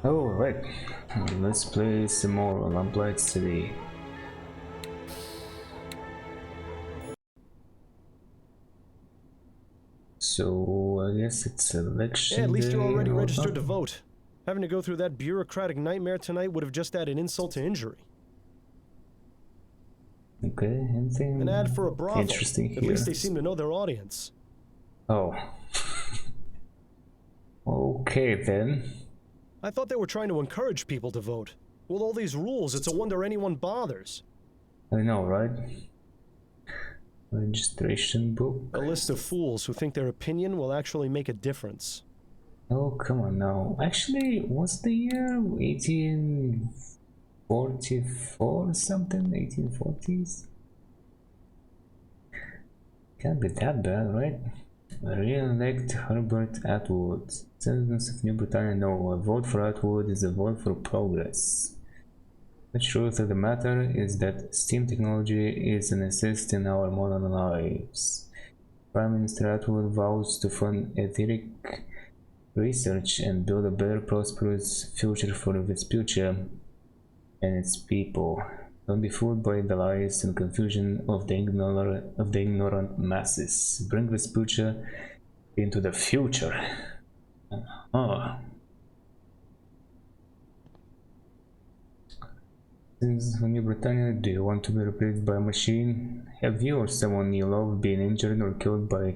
Oh, right. Let's play some more Lamplight today. So, I guess it's election Yeah, at least day you're already and registered to whatnot. vote. Having to go through that bureaucratic nightmare tonight would have just added insult to injury. Okay, anything An ad for a brothel. interesting At here? least they seem to know their audience. Oh. Okay then. I thought they were trying to encourage people to vote. With all these rules, it's a wonder anyone bothers. I know, right? Registration book. A list of fools who think their opinion will actually make a difference. Oh, come on now. Actually, what's the year? 1844 or something? 1840s? Can't be that bad, right? Re-elect Herbert Atwood. Citizens of New Britannia know a vote for Atwood is a vote for progress. The truth of the matter is that STEAM technology is an assist in our modern lives. Prime Minister Atwood vows to fund ethic research and build a better, prosperous future for Vespuccia and its people. Don't be fooled by the lies and confusion of the ignorant masses. Bring Vespuccia into the future. Since New Britannia, do you want to be replaced by a machine? Have you or someone you love been injured or killed by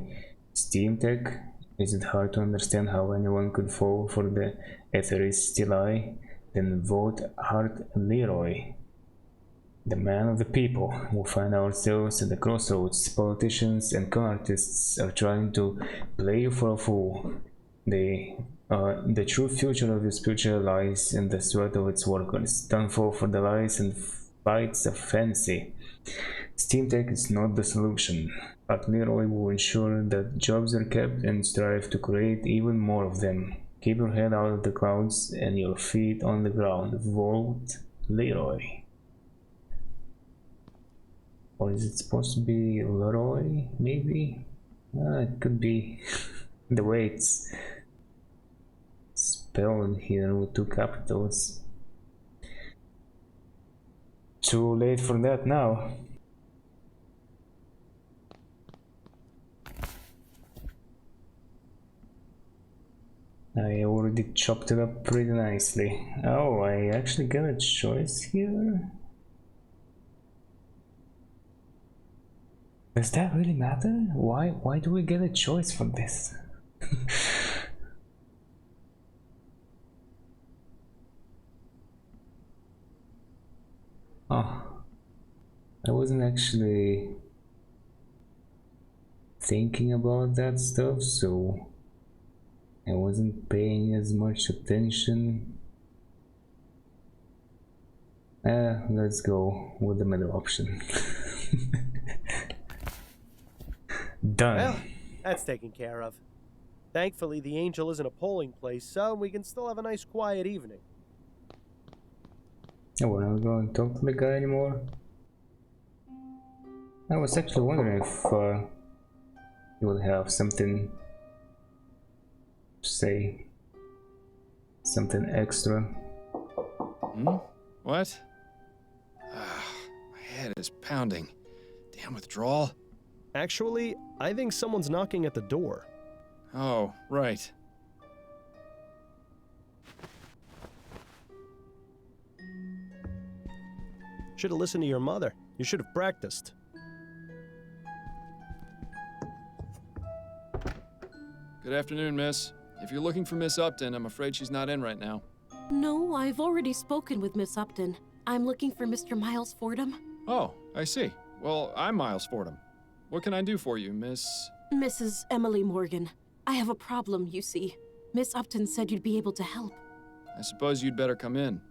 steam tech? Is it hard to understand how anyone could fall for the atheistic lie? Then vote Hart Leroy, the man of the people. We find ourselves at the crossroads. Politicians and con artists are trying to play you for a fool. The true future of this future lies in the sweat of its workers. Don't fall for the lies and fights of fancy. Steam tech is not the solution. But Leroy will ensure that jobs are kept and strive to create even more of them. Keep your head out of the clouds and your feet on the ground. Vote Leroy. Or is it supposed to be Leroy? Maybe? It could be. The way it's spelled here with two capitals. Too late for that now. I already chopped it up pretty nicely. Oh, I actually got a choice here? Does that really matter? Why do we get a choice for this? Oh, I wasn't actually thinking about that stuff, so I wasn't paying as much attention. Let's go with the middle option. Done. Well, that's taken care of. Thankfully, the Angel isn't a polling place, so we can still have a nice quiet evening. Oh, we're not going to talk to the guy anymore. I was actually wondering if he would have something to say, something extra. What? My head is pounding. Damn withdrawal. Actually, I think someone's knocking at the door. Oh, right. Should have listened to your mother. You should have practiced. Good afternoon, miss. If you're looking for Miss Upton, I'm afraid she's not in right now. No, I've already spoken with Miss Upton. I'm looking for Mr. Miles Fordham. Oh, I see. Well, I'm Miles Fordham. What can I do for you, Miss... Mrs. Emily Morgan. I have a problem, you see. Miss Upton said you'd be able to help. I suppose you'd better come in.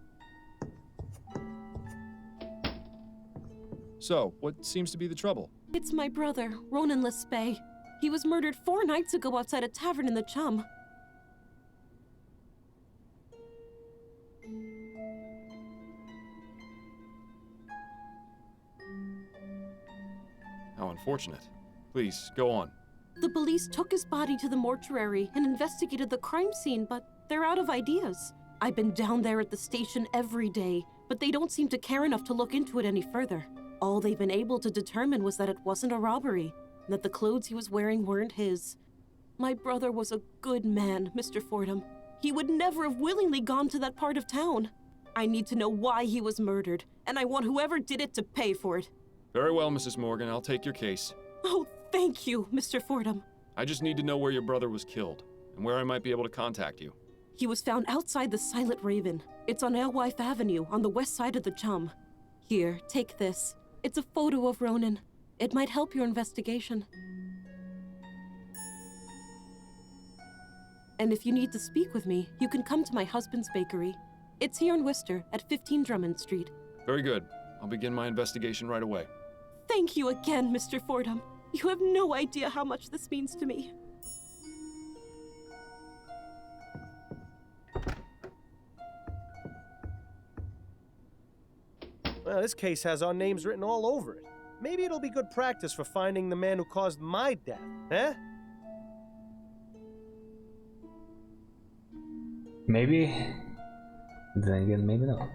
So, what seems to be the trouble? It's my brother, Ronan Lespay. He was murdered 4 nights ago outside a tavern in the Chum. How unfortunate. Please, go on. The police took his body to the mortuary and investigated the crime scene, but they're out of ideas. I've been down there at the station every day, but they don't seem to care enough to look into it any further. All they've been able to determine was that it wasn't a robbery, and that the clothes he was wearing weren't his. My brother was a good man, Mr. Fordham. He would never have willingly gone to that part of town. I need to know why he was murdered, and I want whoever did it to pay for it. Very well, Mrs. Morgan. I'll take your case. Oh, thank you, Mr. Fordham. I just need to know where your brother was killed, and where I might be able to contact you. He was found outside the Silent Raven. It's on Alewife Avenue, on the west side of the Chum. Here, take this. It's a photo of Ronan. It might help your investigation. And if you need to speak with me, you can come to my husband's bakery. It's here in Worcester, at 15 Drummond Street. Very good. I'll begin my investigation right away. Thank you again, Mr. Fordham. You have no idea how much this means to me. Well, this case has our names written all over it. Maybe it'll be good practice for finding the man who caused my death, eh? Maybe. Then again, maybe not.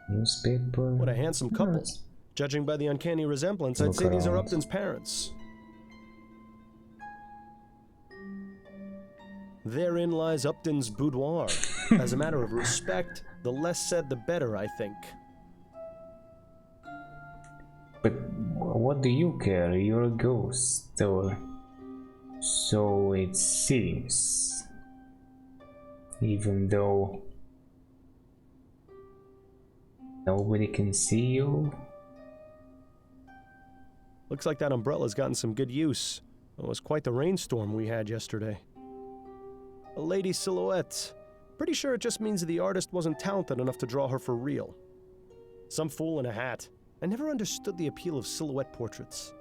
Newspaper. What a handsome couple. Judging by the uncanny resemblance, I'd say these are around. Upton's parents. Therein lies Upton's boudoir. As a matter of respect, the less said the better, I think. But what do you care? You're a ghost, or so it seems. Even though nobody can see you. Looks like that umbrella's gotten some good use. It was quite the rainstorm we had yesterday. A lady silhouette. Pretty sure it just means the artist wasn't talented enough to draw her for real. Some fool in a hat. I never understood the appeal of silhouette portraits.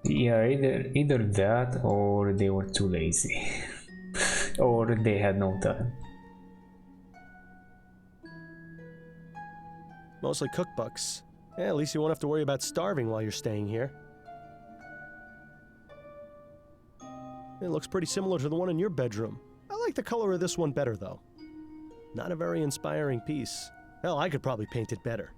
Yeah, either that or they were too lazy. Or they had no time. Mostly cookbooks. Yeah, at least you won't have to worry about starving while you're staying here. It looks pretty similar to the one in your bedroom. I like the color of this one better, though. Not a very inspiring piece. Hell, I could probably paint it better.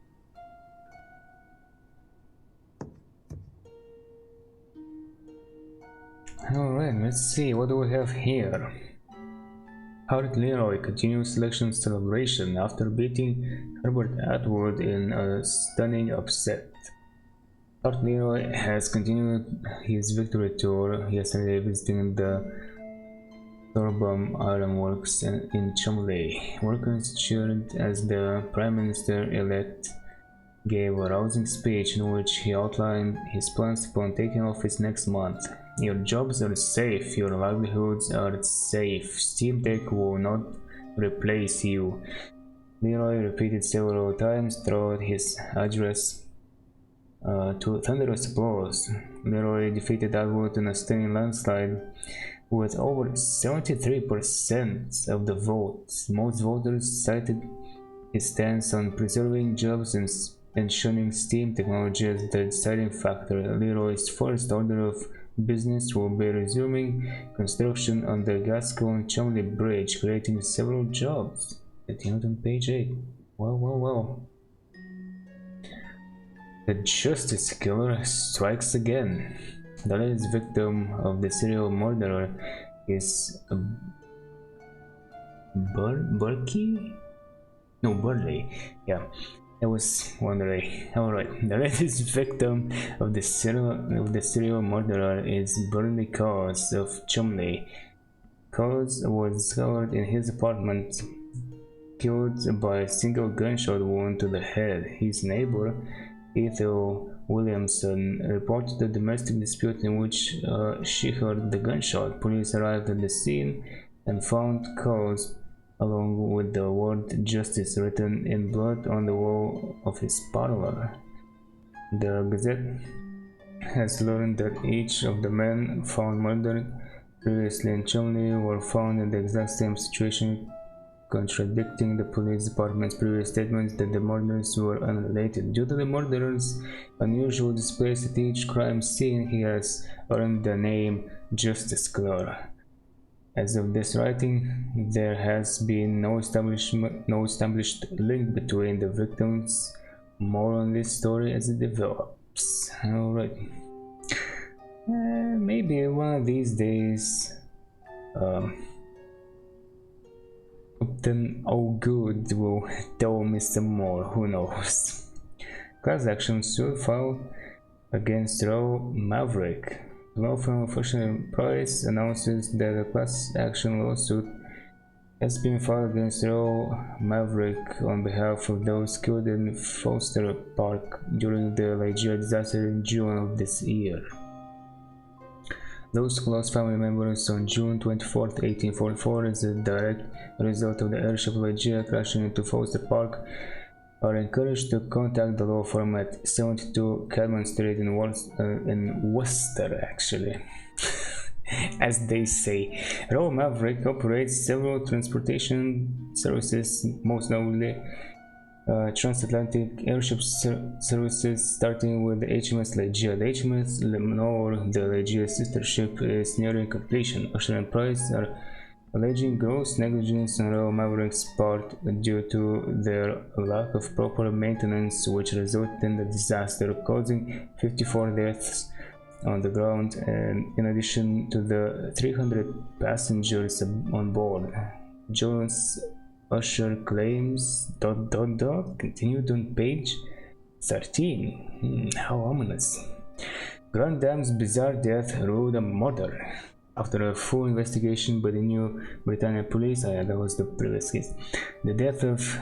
Alright, let's see, what do we have here? Hart Leroy continues selection celebration after beating Herbert Atwood in a stunning upset. Hart Leroy has continued his victory tour, yesterday visiting the Thorbum Iron Works in Chumley. Workers cheered as the Prime Minister-elect gave a rousing speech in which he outlined his plans upon taking office next month. Your jobs are safe, your livelihoods are safe. Steam Tech will not replace you. Leroy repeated several times throughout his address to thunderous applause. Leroy defeated Atwood in a stunning landslide with over 73% of the votes. Most voters cited his stance on preserving jobs and shunning steam technology as the deciding factor. Leroy's first order of business will be resuming construction on the Gascon-Chumley Bridge, creating several jobs. Continued on page 8. Well. The Justice Killer strikes again. The latest victim of the serial murderer is Burley? No, Burley. Yeah. I was wondering. Alright, the latest victim of the serial murderer is Burley Cause of Chumley. Cause was discovered in his apartment, killed by a single gunshot wound to the head. His neighbor, Ethel Williamson, reported a domestic dispute in which she heard the gunshot. Police arrived at the scene and found Cause along with the word justice written in blood on the wall of his parlor. The Gazette has learned that each of the men found murdered previously in Chumley were found in the exact same situation, contradicting the police department's previous statements that the murders were unrelated. Due to the murderer's unusual displays at each crime scene, he has earned the name Justice Killer. As of this writing, there has been no established link between the victims. More on this story as it develops. Alright. Maybe one of these days, Captain O'Good will tell me some more, who knows. Class action suit filed against Raw Maverick. Law firm official employees announces that a class action lawsuit has been filed against Raw Maverick on behalf of those killed in Foster Park during the Nigeria disaster in June of this year. Those close family members on June 24, 1844, as a direct result of the airship Nigeria crashing into Foster Park, are encouraged to contact the law firm at 72 Cymon Street in Worcester, actually. As they say, Raw Maverick operates several transportation services, most notably transatlantic airship services, starting with the HMS Legia. The HMS Leonore, the Legia sister ship, is nearing completion. Ocean employees are alleging gross negligence on Raw Maverick's part due to their lack of proper maintenance, which resulted in the disaster, causing 54 deaths on the ground, and in addition to the 300 passengers on board. Jones Usher claims ... continued on page 13. How ominous. Grand Dame's bizarre death ruled a murder. After a full investigation by the New Britannia police, that was the previous case, the death of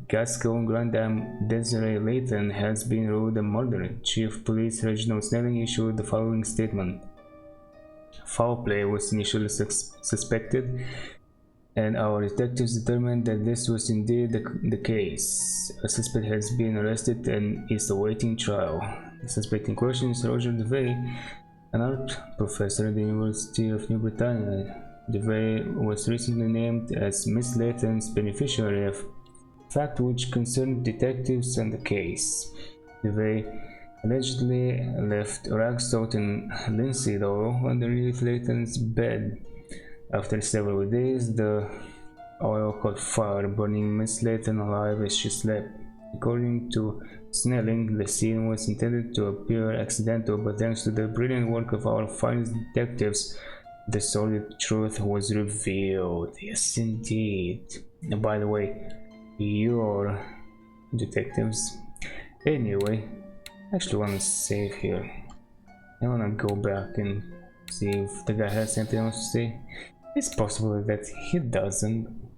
Gascon Grand Dame Desiree Layton has been ruled a murder. Chief Police Reginald Snelling issued the following statement. Foul play was initially suspected, and our detectives determined that this was indeed the case. A suspect has been arrested and is awaiting trial. The suspect in question is Roger DeVay, an art professor at the University of New Britannia. DeVay was recently named as Miss Layton's beneficiary, a fact which concerned detectives and the case. DeVay allegedly left rag salt and linseed oil underneath Layton's bed. After several days, the oil caught fire, burning Miss Layton alive as she slept. According to Snelling, the scene was intended to appear accidental, but thanks to the brilliant work of our finest detectives, the solid truth was revealed. Yes, indeed. And by the way, your detectives. Anyway, I actually want to save here. I want to go back and see if the guy has anything else to say. It's possible that he doesn't.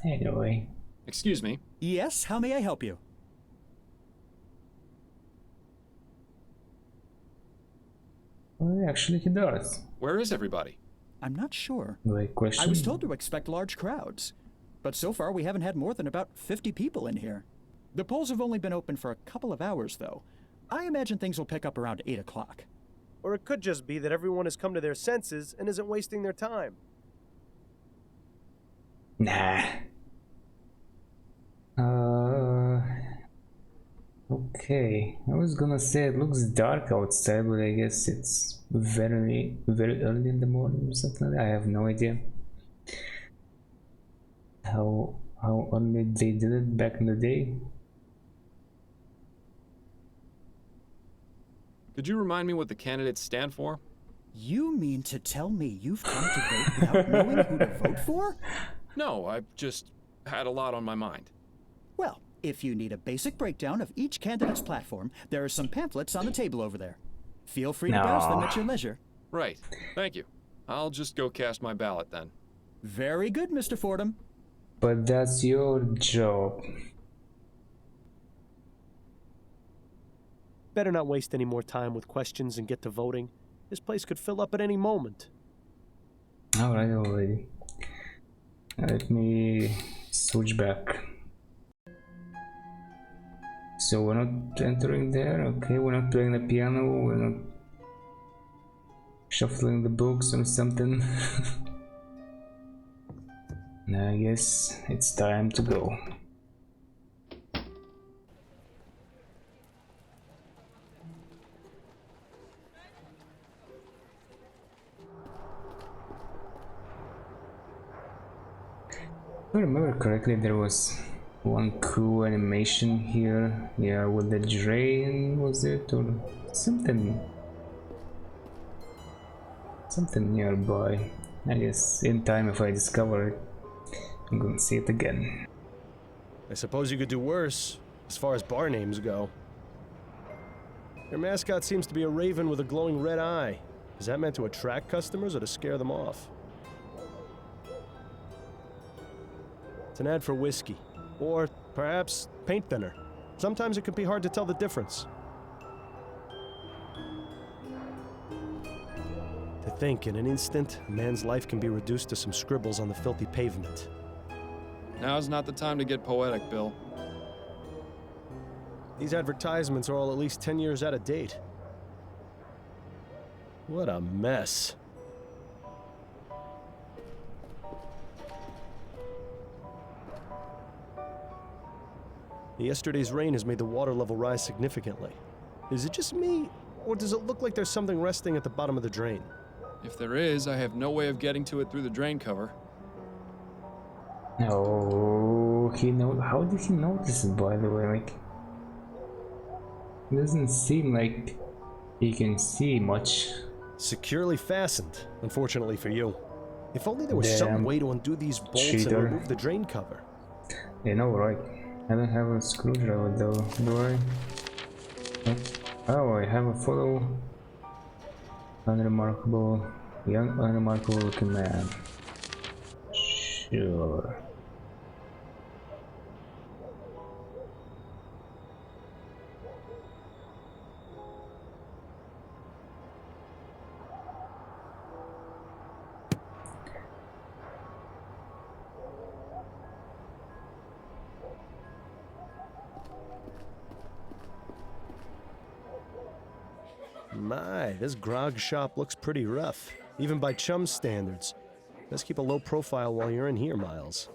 Anyway. Excuse me. Yes, how may I help you? Well, actually, he does. Where is everybody? I'm not sure. Great question. I was told to expect large crowds, but so far we haven't had more than about 50 people in here. The polls have only been open for a couple of hours, though. I imagine things will pick up around 8 o'clock. Or it could just be that everyone has come to their senses and isn't wasting their time. Nah. Okay. I was gonna say it looks dark outside, but I guess it's very early in the morning or something like that. I have no idea how early they did it back in the day. Could you remind me what the candidates stand for? You mean to tell me you've come to vote without knowing who to vote for? No, I've just had a lot on my mind. Well, if you need a basic breakdown of each candidate's platform, there are some pamphlets on the table over there. Feel free to browse them at your leisure. Right. Thank you. I'll just go cast my ballot then. Very good, Mr. Fordham. But that's your job. Better not waste any more time with questions and get to voting. This place could fill up at any moment. Alright, already. Let me switch back. So we're not entering there, okay, we're not playing the piano, we're not shuffling the books or something. I guess it's time to go. I remember correctly, there was one cool animation here. Yeah, with the drain, was it? Or something. Something nearby. I guess in time, if I discover it, I'm gonna see it again. I suppose you could do worse, as far as bar names go. Your mascot seems to be a raven with a glowing red eye. Is that meant to attract customers or to scare them off? It's an ad for whiskey. Or perhaps paint thinner. Sometimes it can be hard to tell the difference. To think, in an instant, a man's life can be reduced to some scribbles on the filthy pavement. Now's not the time to get poetic, Bill. These advertisements are all at least 10 years out of date. What a mess. Yesterday's rain has made the water level rise significantly. Is it just me, or does it look like there's something resting at the bottom of the drain? If there is, I have no way of getting to it through the drain cover. Oh, how did he notice it, by the way? Like, it doesn't seem like he can see much. Securely fastened, unfortunately for you. If only there was Damn some way to undo these bolts cheater. and remove the drain cover. You know, right? I don't have a screwdriver though, do I? Oh, I have a photo. Unremarkable, young, unremarkable looking man. Sure. My, this grog shop looks pretty rough, even by chum standards. Let's keep a low profile while you're in here, Miles.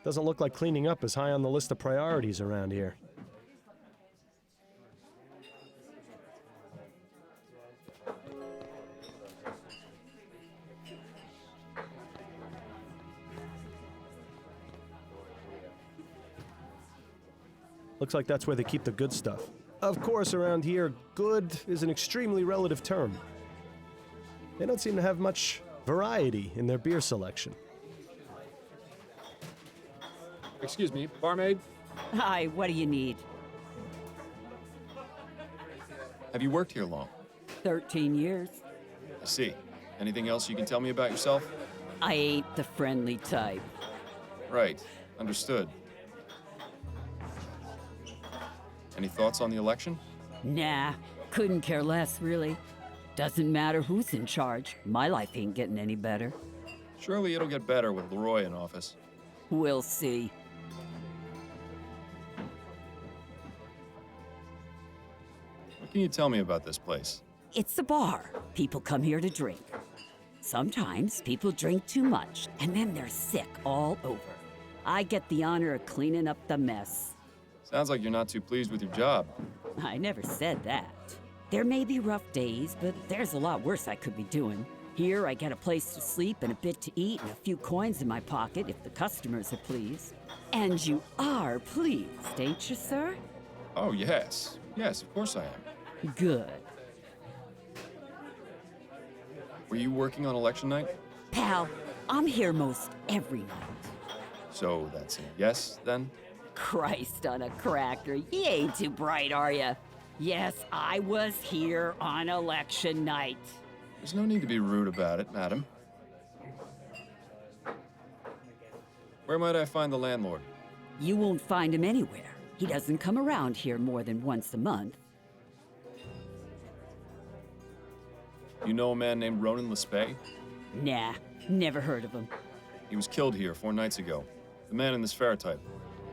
Doesn't look like cleaning up is high on the list of priorities around here. Looks like that's where they keep the good stuff. Of course, around here, good is an extremely relative term. They don't seem to have much variety in their beer selection. Excuse me, barmaid? Hi, what do you need? Have you worked here long? 13 years. I see. Anything else you can tell me about yourself? I ain't the friendly type. Right. Understood. Any thoughts on the election? Nah, couldn't care less, really. Doesn't matter who's in charge. My life ain't getting any better. Surely it'll get better with Leroy in office. We'll see. What can you tell me about this place? It's a bar. People come here to drink. Sometimes people drink too much, and then they're sick all over. I get the honor of cleaning up the mess. Sounds like you're not too pleased with your job. I never said that. There may be rough days, but there's a lot worse I could be doing. Here, I get a place to sleep and a bit to eat and a few coins in my pocket if the customers are pleased. And you are pleased, ain't you, sir? Oh, yes. Yes, of course I am. Good. Were you working on election night? Pal, I'm here most every night. So that's a yes, then? Christ on a cracker, you ain't too bright, are ya? Yes, I was here on election night. There's no need to be rude about it, madam. Where might I find the landlord? You won't find him anywhere. He doesn't come around here more than once a month. You know a man named Ronan Lespay? Nah, never heard of him. He was killed here 4 nights ago. The man in this ferrotype.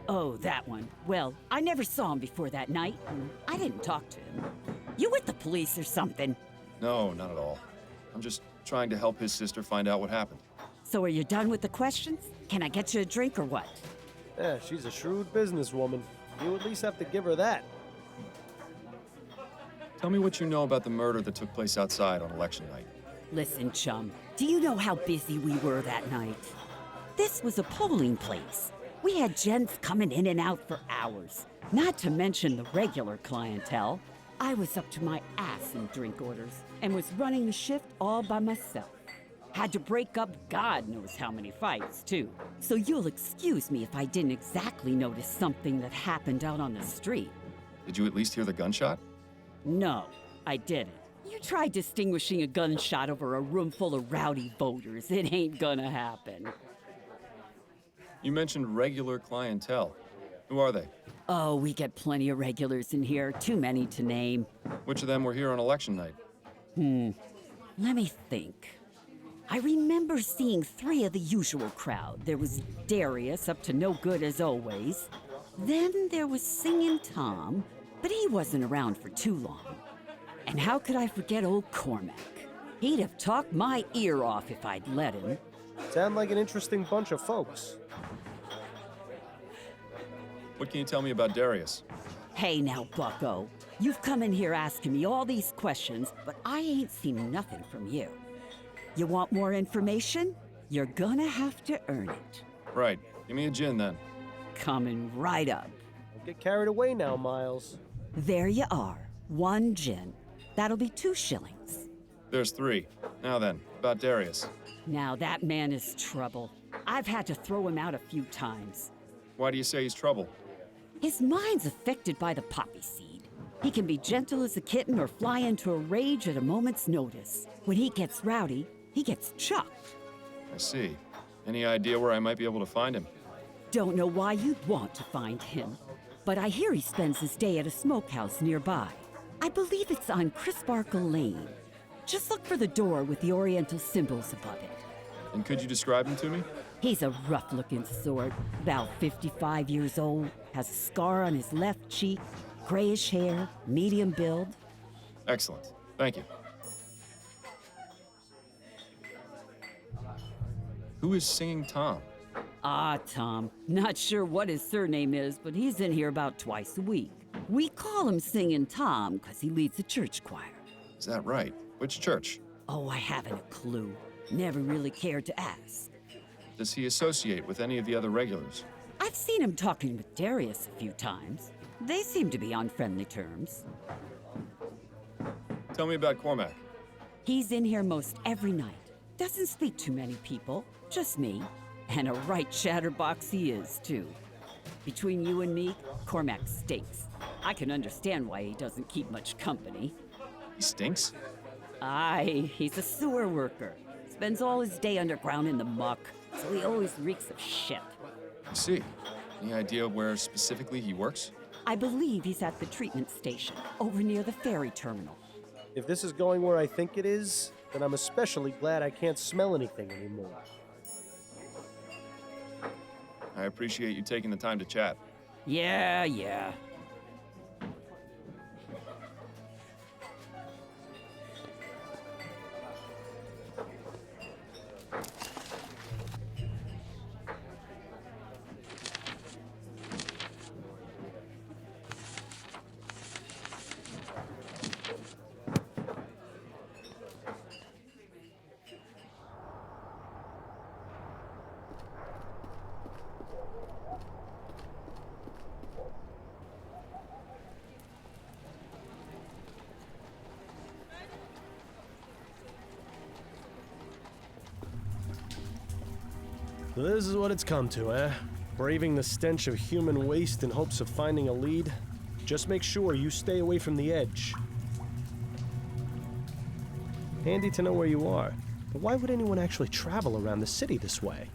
Oh, that one. Well, I never saw him before that night, and I didn't talk to him. You with the police or something? No, not at all. I'm just trying to help his sister find out what happened. So are you done with the questions? Can I get you a drink or what? Yeah, she's a shrewd businesswoman. You at least have to give her that. Tell me what you know about the murder that took place outside on election night. Listen, chum, do you know how busy we were that night? This was a polling place. We had gents coming in and out for hours, not to mention the regular clientele. I was up to my ass in drink orders and was running the shift all by myself. Had to break up God knows how many fights, too. So you'll excuse me if I didn't exactly notice something that happened out on the street. Did you at least hear the gunshot? No, I didn't. You try distinguishing a gunshot over a room full of rowdy voters. It ain't gonna happen. You mentioned regular clientele. Who are they? Oh, we get plenty of regulars in here. Too many to name. Which of them were here on election night? Let me think. I remember seeing 3 of the usual crowd. There was Darius, up to no good as always. Then there was Singing Tom, but he wasn't around for too long. And how could I forget old Cormac? He'd have talked my ear off if I'd let him. Sound like an interesting bunch of folks. What can you tell me about Darius? Hey now, bucko. You've come in here asking me all these questions, but I ain't seen nothing from you. You want more information? You're gonna have to earn it. Right. Give me a gin, then. Coming right up. Don't get carried away now, Miles. There you are. 1 gin. That'll be 2 shillings. There's 3. Now then, about Darius. Now that man is trouble. I've had to throw him out a few times. Why do you say he's trouble? His mind's affected by the poppy seed. He can be gentle as a kitten or fly into a rage at a moment's notice. When he gets rowdy, he gets chucked. I see. Any idea where I might be able to find him? Don't know why you'd want to find him, but I hear he spends his day at a smokehouse nearby. I believe it's on Crisparkle Lane. Just look for the door with the oriental symbols above it. And could you describe him to me? He's a rough-looking sort, about 55 years old, has a scar on his left cheek, grayish hair, medium build. Excellent. Thank you. Who is Singing Tom? Ah, Tom. Not sure what his surname is, but he's in here about twice a week. We call him Singing Tom because he leads a church choir. Is that right? Which church? Oh, I haven't a clue. Never really cared to ask. Does he associate with any of the other regulars? I've seen him talking with Darius a few times. They seem to be on friendly terms. Tell me about Cormac. He's in here most every night. Doesn't speak to many people, just me. And a right chatterbox he is, too. Between you and me, Cormac stinks. I can understand why he doesn't keep much company. He stinks? Aye, he's a sewer worker. Spends all his day underground in the muck, so he always reeks of shit. I see. Any idea where specifically he works? I believe he's at the treatment station, over near the ferry terminal. If this is going where I think it is, then I'm especially glad I can't smell anything anymore. I appreciate you taking the time to chat. Yeah. So this is what it's come to, eh? Braving the stench of human waste in hopes of finding a lead? Just make sure you stay away from the edge. Handy to know where you are, but why would anyone actually travel around the city this way?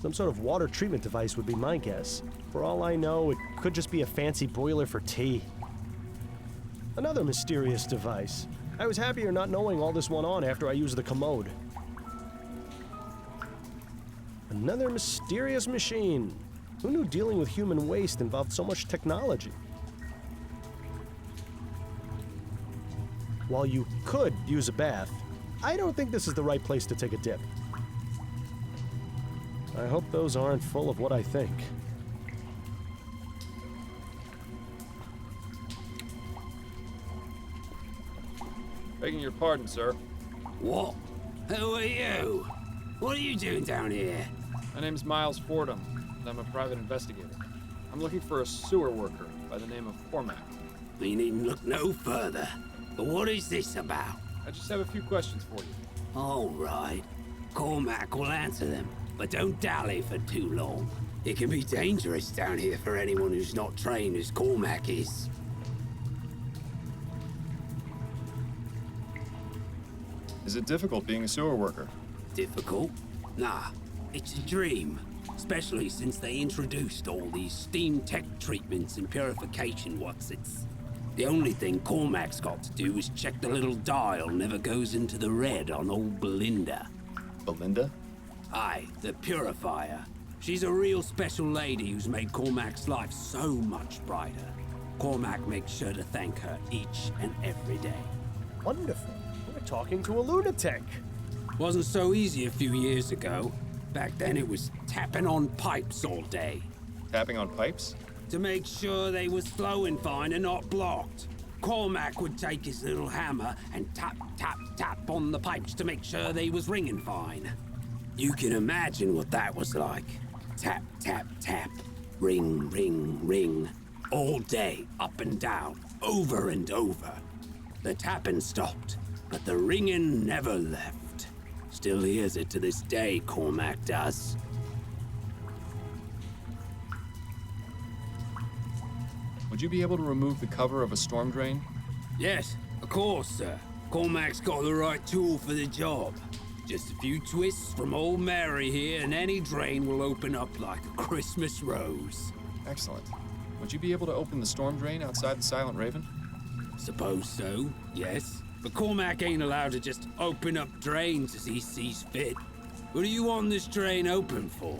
Some sort of water treatment device would be my guess. For all I know, it could just be a fancy boiler for tea. Another mysterious device. I was happier not knowing all this went on after I used the commode. Another mysterious machine. Who knew dealing with human waste involved so much technology? While you could use a bath, I don't think this is the right place to take a dip. I hope those aren't full of what I think. Begging your pardon, sir. What? Who are you? What are you doing down here? My name's Miles Fordham, and I'm a private investigator. I'm looking for a sewer worker by the name of Cormac. You needn't look no further. But what is this about? I just have a few questions for you. All right. Cormac will answer them, but don't dally for too long. It can be dangerous down here for anyone who's not trained as Cormac is. Is it difficult being a sewer worker? Difficult? Nah, it's a dream. Especially since they introduced all these steam tech treatments and purification whatsits. The only thing Cormac's got to do is check the little dial never goes into the red on old Belinda. Belinda? Aye, the purifier. She's a real special lady who's made Cormac's life so much brighter. Cormac makes sure to thank her each and every day. Wonderful. We're talking to a lunatic. Wasn't so easy a few years ago. Back then it was tapping on pipes all day. Tapping on pipes? To make sure they was flowing fine and not blocked. Cormac would take his little hammer and tap, tap, tap on the pipes to make sure they was ringing fine. You can imagine what that was like. Tap, tap, tap. Ring, ring, ring. All day, up and down, over and over. The tapping stopped, but the ringing never left. Still hears it to this day, Cormac does. Would you be able to remove the cover of a storm drain? Yes, of course, sir. Cormac's got the right tool for the job. Just a few twists from old Mary here, and any drain will open up like a Christmas rose. Excellent. Would you be able to open the storm drain outside the Silent Raven? Suppose so, yes. But Cormac ain't allowed to just open up drains as he sees fit. What do you want this drain open for?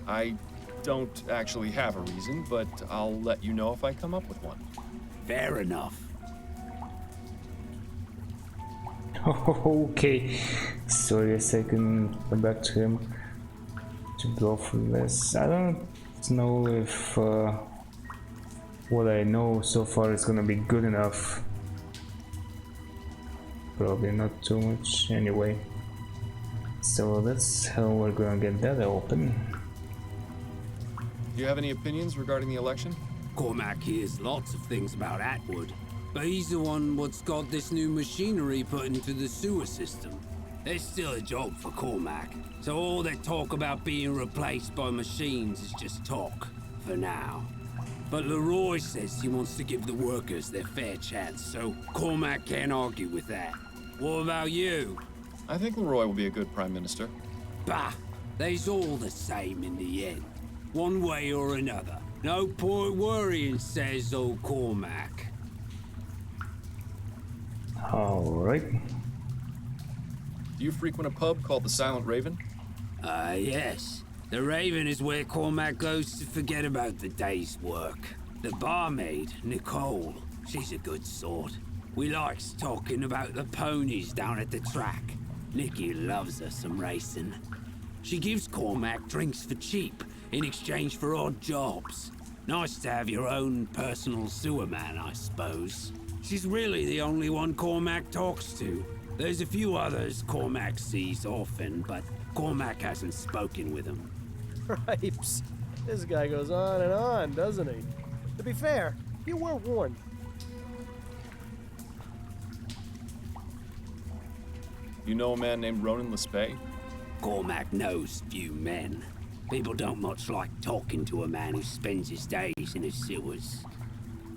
I don't actually have a reason, but I'll let you know if I come up with one. Fair enough. Okay, so yes, I can come back to him to go through this. I don't know if what I know so far is gonna be good enough. Probably not too much anyway. So that's how we're gonna get that open. Do you have any opinions regarding the election? Cormac hears lots of things about Atwood, but he's the one what's got this new machinery put into the sewer system. There's still a job for Cormac, so all that talk about being replaced by machines is just talk, for now. But Leroy says he wants to give the workers their fair chance, so Cormac can't argue with that. What about you? I think Leroy will be a good prime minister. Bah, they's all the same in the end. One way or another. No point worrying, says old Cormac. Alright. Do you frequent a pub called the Silent Raven? Yes. The Raven is where Cormac goes to forget about the day's work. The barmaid, Nicole, she's a good sort. We likes talking about the ponies down at the track. Nicky loves her some racing. She gives Cormac drinks for cheap in exchange for odd jobs. Nice to have your own personal sewer man, I suppose. She's really the only one Cormac talks to. There's a few others Cormac sees often, but Cormac hasn't spoken with them. Cripes. This guy goes on and on, doesn't he? To be fair, you were warned. You know a man named Ronan Lespay? Cormac knows few men. People don't much like talking to a man who spends his days in the sewers.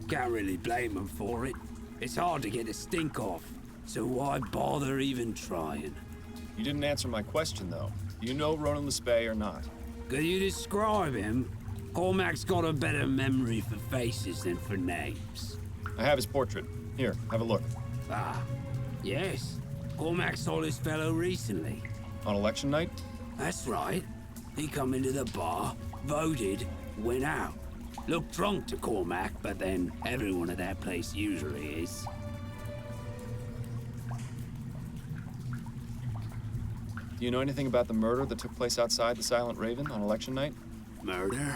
Can't really blame him for it. It's hard to get a stink off, so why bother even trying? You didn't answer my question, though. Do you know Ronan Lespay or not? Could you describe him? Cormac's got a better memory for faces than for names. I have his portrait. Here, have a look. Ah, yes. Cormac saw this fellow recently. On election night? That's right. He come into the bar, voted, went out. Looked drunk to Cormac, but then everyone at that place usually is. Do you know anything about the murder that took place outside the Silent Raven on election night? Murder?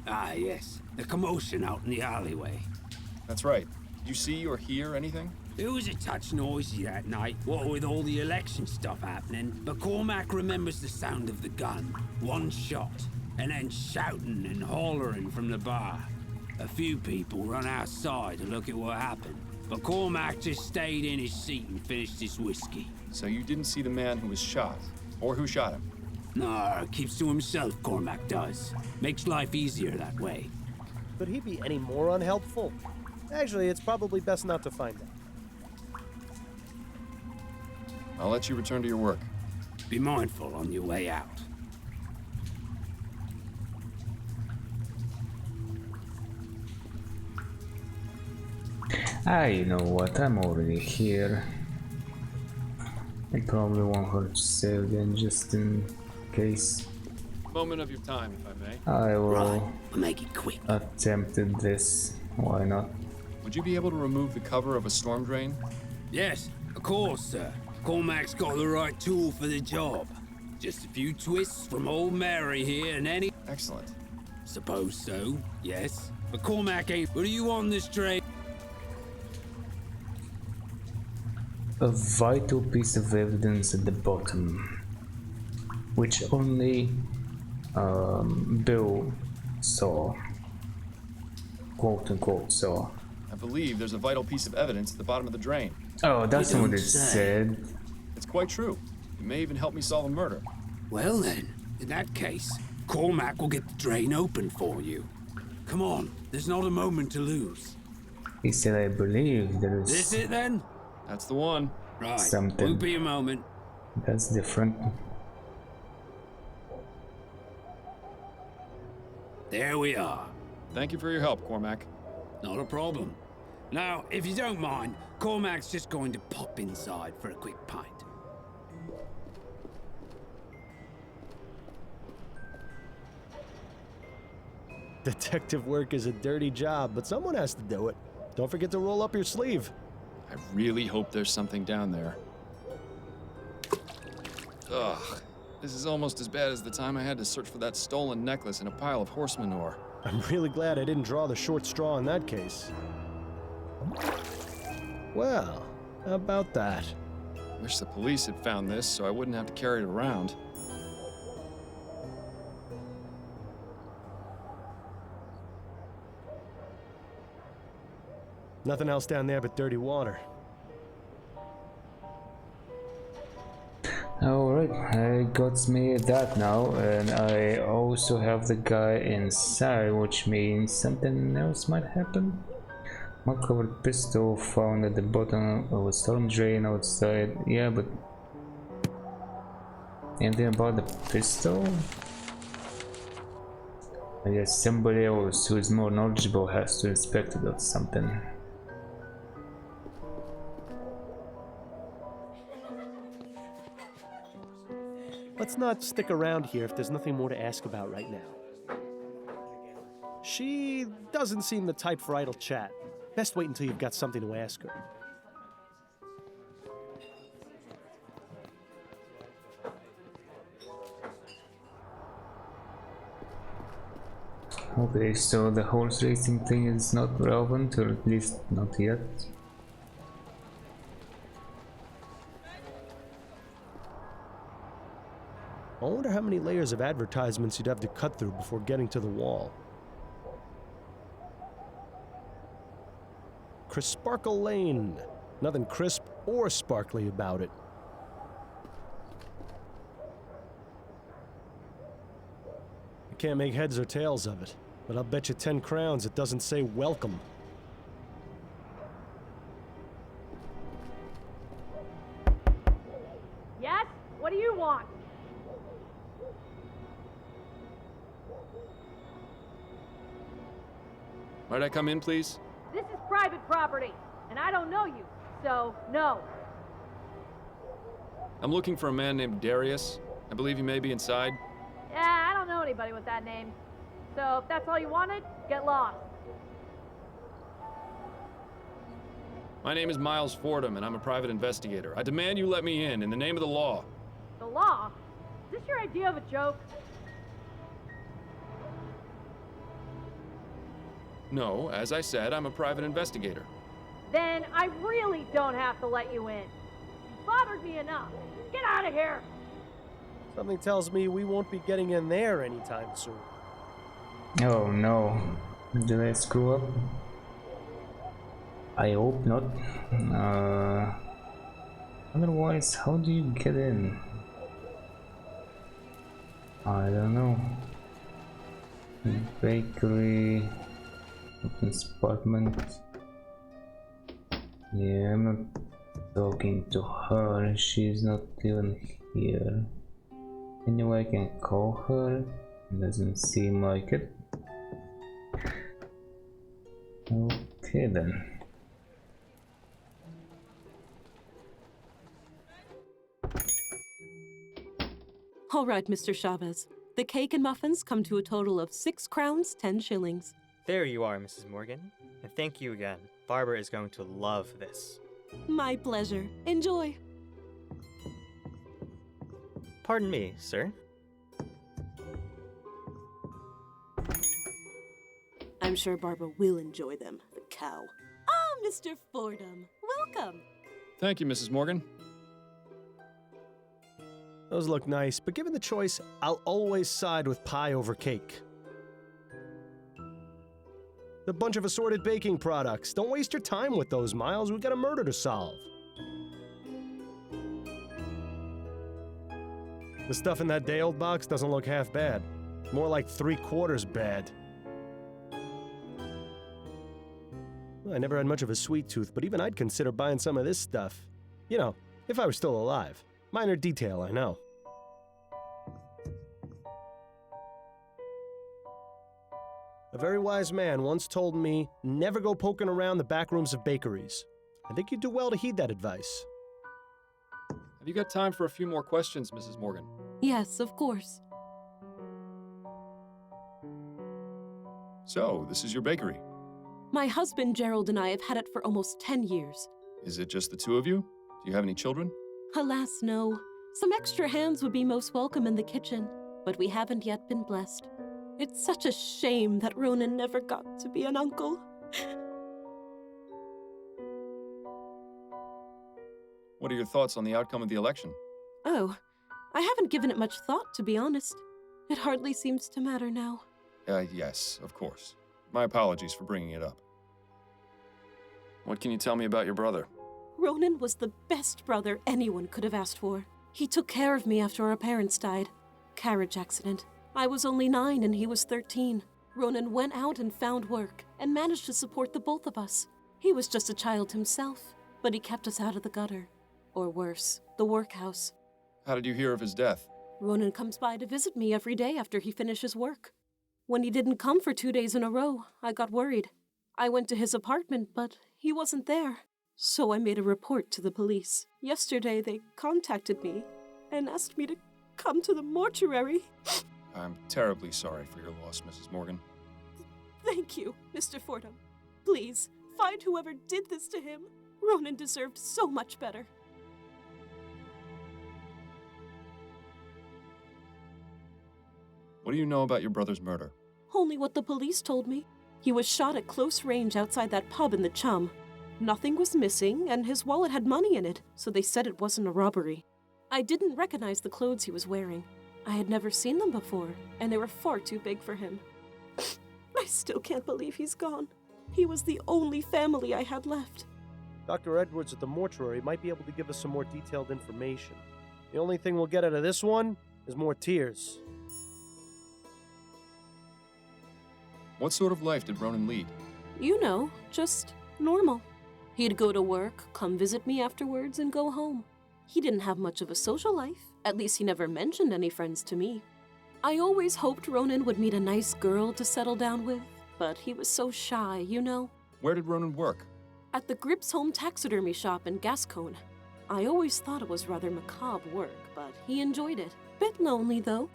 Ah, yes. The commotion out in the alleyway. That's right. Did you see or hear anything? It was a touch noisy that night, what with all the election stuff happening, but Cormac remembers the sound of the gun. One shot, and then shouting and hollering from the bar. A few people run outside to look at what happened, but Cormac just stayed in his seat and finished his whiskey. So you didn't see the man who was shot, or who shot him? No, keeps to himself, Cormac does. Makes life easier that way. Could he be any more unhelpful? Actually, it's probably best not to find out. I'll let you return to your work. Be mindful on your way out. You know what, I'm already here. It probably won't hurt to save again just in case. Moment of your time, if I may. I will Right, we'll make it quick. attempt this. Why not? Would you be able to remove the cover of a storm drain? Yes, of course, sir. Cormac's got the right tool for the job. Just a few twists from old Mary here and any... Excellent. Suppose so, yes. But Cormac ain't... What do you want this train? A vital piece of evidence at the bottom, which only Bill saw, quote unquote saw. I believe there's a vital piece of evidence at the bottom of the drain. Oh, that's You what don't it say. said. It's quite true. It may even help me solve a murder. Well then, in that case, Cormac will get the drain open for you. Come on, there's not a moment to lose. He said, I believe there This is it then? That's the one. Right, Something. won't be a moment. that's different. There we are. Thank you for your help, Cormac. Not a problem. Now, if you don't mind, Cormac's just going to pop inside for a quick pint. Detective work is a dirty job, but someone has to do it. Don't forget to roll up your sleeve. I really hope there's something down there. Ugh. This is almost as bad as the time I had to search for that stolen necklace in a pile of horse manure. I'm really glad I didn't draw the short straw in that case. Well, how about that? Wish the police had found this so I wouldn't have to carry it around. Nothing else down there but dirty water. Alright, I got me that now, and I also have the guy inside, which means something else might happen. Mud covered pistol found at the bottom of a storm drain outside. Yeah, but anything about the pistol? I guess somebody else who is more knowledgeable has to inspect it or something. Let's not stick around here if there's nothing more to ask about right now. She doesn't seem the type for idle chat. Best wait until you've got something to ask her. Okay, so the horse racing thing is not relevant, or at least not yet. I wonder how many layers of advertisements you'd have to cut through before getting to the wall. Crisparkle Lane. Nothing crisp or sparkly about it. I can't make heads or tails of it, but I'll bet you 10 crowns it doesn't say welcome. Yes? What do you want? Might I come in, please? This is private property, and I don't know you, so no. I'm looking for a man named Darius. I believe he may be inside. Yeah, I don't know anybody with that name. So if that's all you wanted, get lost. My name is Miles Fordham, and I'm a private investigator. I demand you let me in the name of the law. The law? Is this your idea of a joke? No, as I said, I'm a private investigator. Then I really don't have to let you in. You bothered me enough. Get out of here! Something tells me we won't be getting in there anytime soon. Oh no. Did I screw up? I hope not. Otherwise, how do you get in? I don't know. Bakery. Open apartment. Yeah, I'm not talking to her. She's not even here. Anyway, I can call her. Doesn't seem like it. Okay then. All right, Mr. Chavez. The cake and muffins come to a total of 6 crowns, 10 shillings. There you are, Mrs. Morgan. And thank you again. Barbara is going to love this. My pleasure. Enjoy. Pardon me, sir. I'm sure Barbara will enjoy them, the cow. Ah, Mr. Fordham. Welcome. Thank you, Mrs. Morgan. Those look nice, but given the choice, I'll always side with pie over cake. A bunch of assorted baking products. Don't waste your time with those, Miles. We got a murder to solve. The stuff in that day-old box doesn't look half bad. More like 3/4 bad. Well, I never had much of a sweet tooth, but even I'd consider buying some of this stuff. You know, if I were still alive. Minor detail, I know. A very wise man once told me, never go poking around the back rooms of bakeries. I think you'd do well to heed that advice. Have you got time for a few more questions, Mrs. Morgan? Yes, of course. So, this is your bakery. My husband Gerald and I have had it for almost 10 years. Is it just the two of you? Do you have any children? Alas, no. Some extra hands would be most welcome in the kitchen, but we haven't yet been blessed. It's such a shame that Ronan never got to be an uncle. What are your thoughts on the outcome of the election? Oh, I haven't given it much thought, to be honest. It hardly seems to matter now. Yes, of course. My apologies for bringing it up. What can you tell me about your brother? Ronan was the best brother anyone could have asked for. He took care of me after our parents died. Carriage accident. I was only 9 and he was 13. Ronan went out and found work and managed to support the both of us. He was just a child himself, but he kept us out of the gutter. Or worse, the workhouse. How did you hear of his death? Ronan comes by to visit me every day after he finishes work. When he didn't come for 2 days in a row, I got worried. I went to his apartment, but he wasn't there. So I made a report to the police. Yesterday they contacted me and asked me to come to the mortuary. I'm terribly sorry for your loss, Mrs. Morgan. Thank you, Mr. Fordham. Please, find whoever did this to him. Ronan deserved so much better. What do you know about your brother's murder? Only what the police told me. He was shot at close range outside that pub in the Chum. Nothing was missing, and his wallet had money in it, so they said it wasn't a robbery. I didn't recognize the clothes he was wearing. I had never seen them before, and they were far too big for him. I still can't believe he's gone. He was the only family I had left. Dr. Edwards at the mortuary might be able to give us some more detailed information. The only thing we'll get out of this one is more tears. What sort of life did Ronan lead? You know, just normal. He'd go to work, come visit me afterwards, and go home. He didn't have much of a social life. At least he never mentioned any friends to me. I always hoped Ronan would meet a nice girl to settle down with, but he was so shy, you know. Where did Ronan work? At the Grips Home Taxidermy Shop in Gascon. I always thought it was rather macabre work, but he enjoyed it. Bit lonely, though.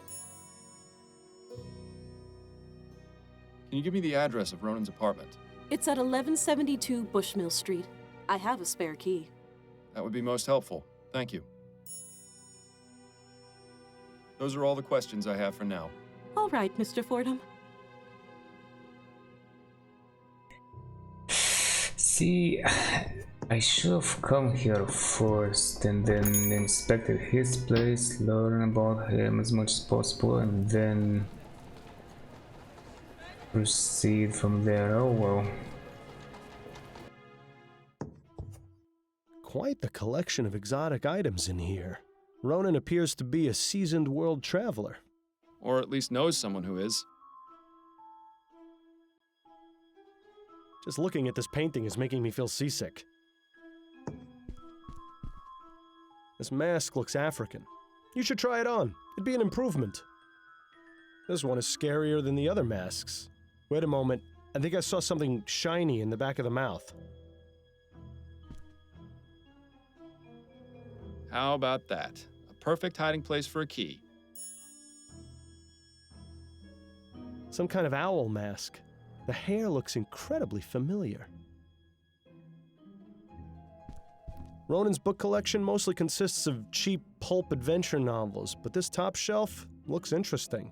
Can you give me the address of Ronan's apartment? It's at 1172 Bushmill Street. I have a spare key. That would be most helpful. Thank you. Those are all the questions I have for now. All right, Mr. Fordham. See, I should have come here first and then inspected his place, learn about him as much as possible, and then proceed from there. Oh well. Quite the collection of exotic items in here. Ronan appears to be a seasoned world traveler. Or at least knows someone who is. Just looking at this painting is making me feel seasick. This mask looks African. You should try it on. It'd be an improvement. This one is scarier than the other masks. Wait a moment. I think I saw something shiny in the back of the mouth. How about that? A perfect hiding place for a key. Some kind of owl mask. The hair looks incredibly familiar. Ronan's book collection mostly consists of cheap pulp adventure novels, but this top shelf looks interesting.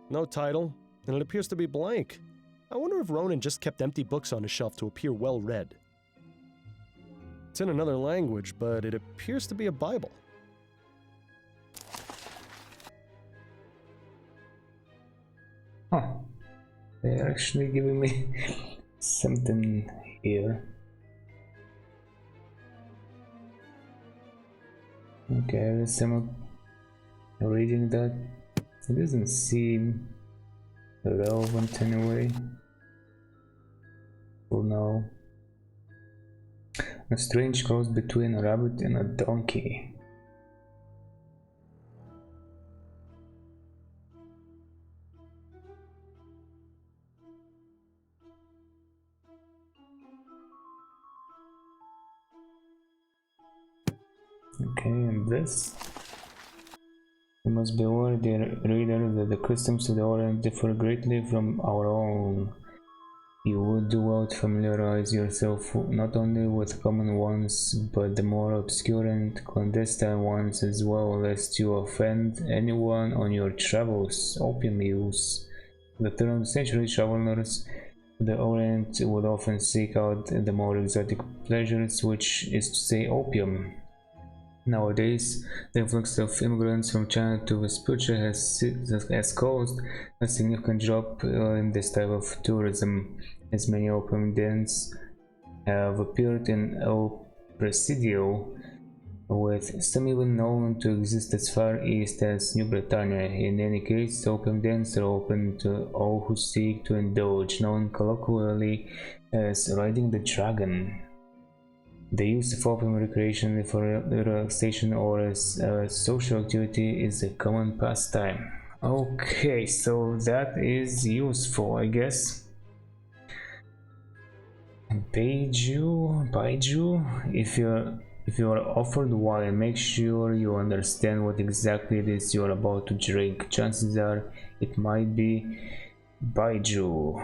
No title, and it appears to be blank. I wonder if Ronan just kept empty books on his shelf to appear well-read. It's in another language, but it appears to be a Bible. Huh. They're actually giving me something here. Okay, I guess I'm reading that. It doesn't seem relevant anyway. For now. A strange cross between a rabbit and a donkey. Okay, and this? You must be aware, dear reader, that the customs of the Orient differ greatly from our own. You would do well to familiarize yourself not only with common ones, but the more obscure and clandestine ones as well, lest you offend anyone on your travels. Opium use. The turn of the century, travelers to the Orient would often seek out the more exotic pleasures, which is to say opium. Nowadays, the influx of immigrants from China to Vespuccia has caused a significant drop in this type of tourism, as many opium dens have appeared in El Presidio, with some even known to exist as far east as New Britannia. In any case, opium dens are open to all who seek to indulge, known colloquially as riding the dragon. The use of opium recreationally for relaxation or as a social activity is a common pastime. Okay, so that is useful, I guess. Baiju, if you are offered wine, make sure you understand what exactly it is you are about to drink. Chances are it might be baiju,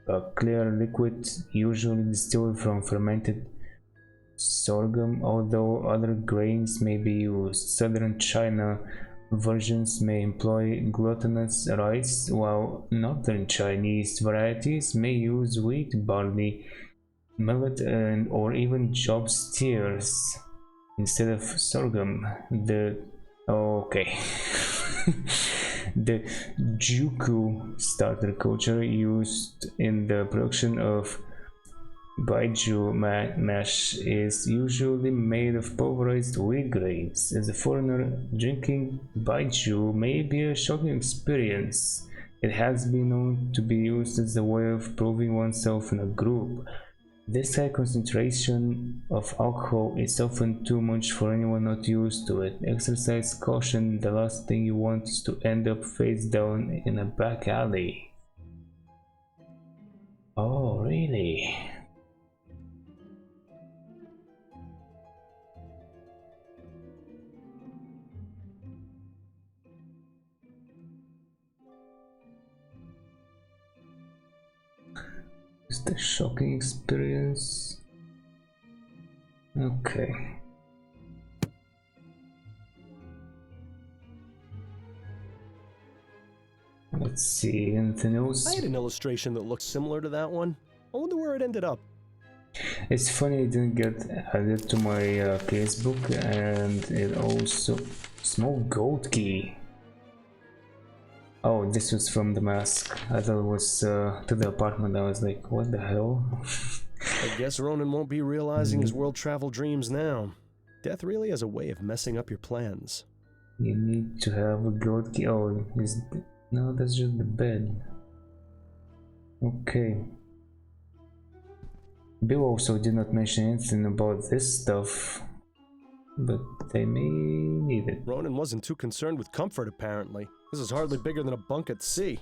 a clear liquid usually distilled from fermented sorghum, although other grains may be used. Southern China versions may employ glutinous rice, while northern Chinese varieties may use wheat, barley, millet, or even job steers instead of sorghum. The Juku starter culture used in the production of baiju mash is usually made of pulverized wheat grains. As a foreigner, drinking baiju may be a shocking experience. It has been known to be used as a way of proving oneself in a group. This high concentration of alcohol is often too much for anyone not used to it. Exercise caution. The last thing you want is to end up face down in a back alley. Oh, really? Most shocking experience. Okay. Let's see, anything else? I had an illustration that looked similar to that one. I wonder where it ended up. It's funny it didn't get added to my casebook, and it also... Small gold key. Oh, this was from the mask. I thought it was to the apartment. I was like, what the hell? I guess Ronan won't be realizing his world travel dreams now. Death really has a way of messing up your plans. You need to have a gold key. Oh, no, that's just the bed. Okay. Bill also did not mention anything about this stuff, but they may need it. Ronan wasn't too concerned with comfort, apparently. This is hardly bigger than a bunk at sea.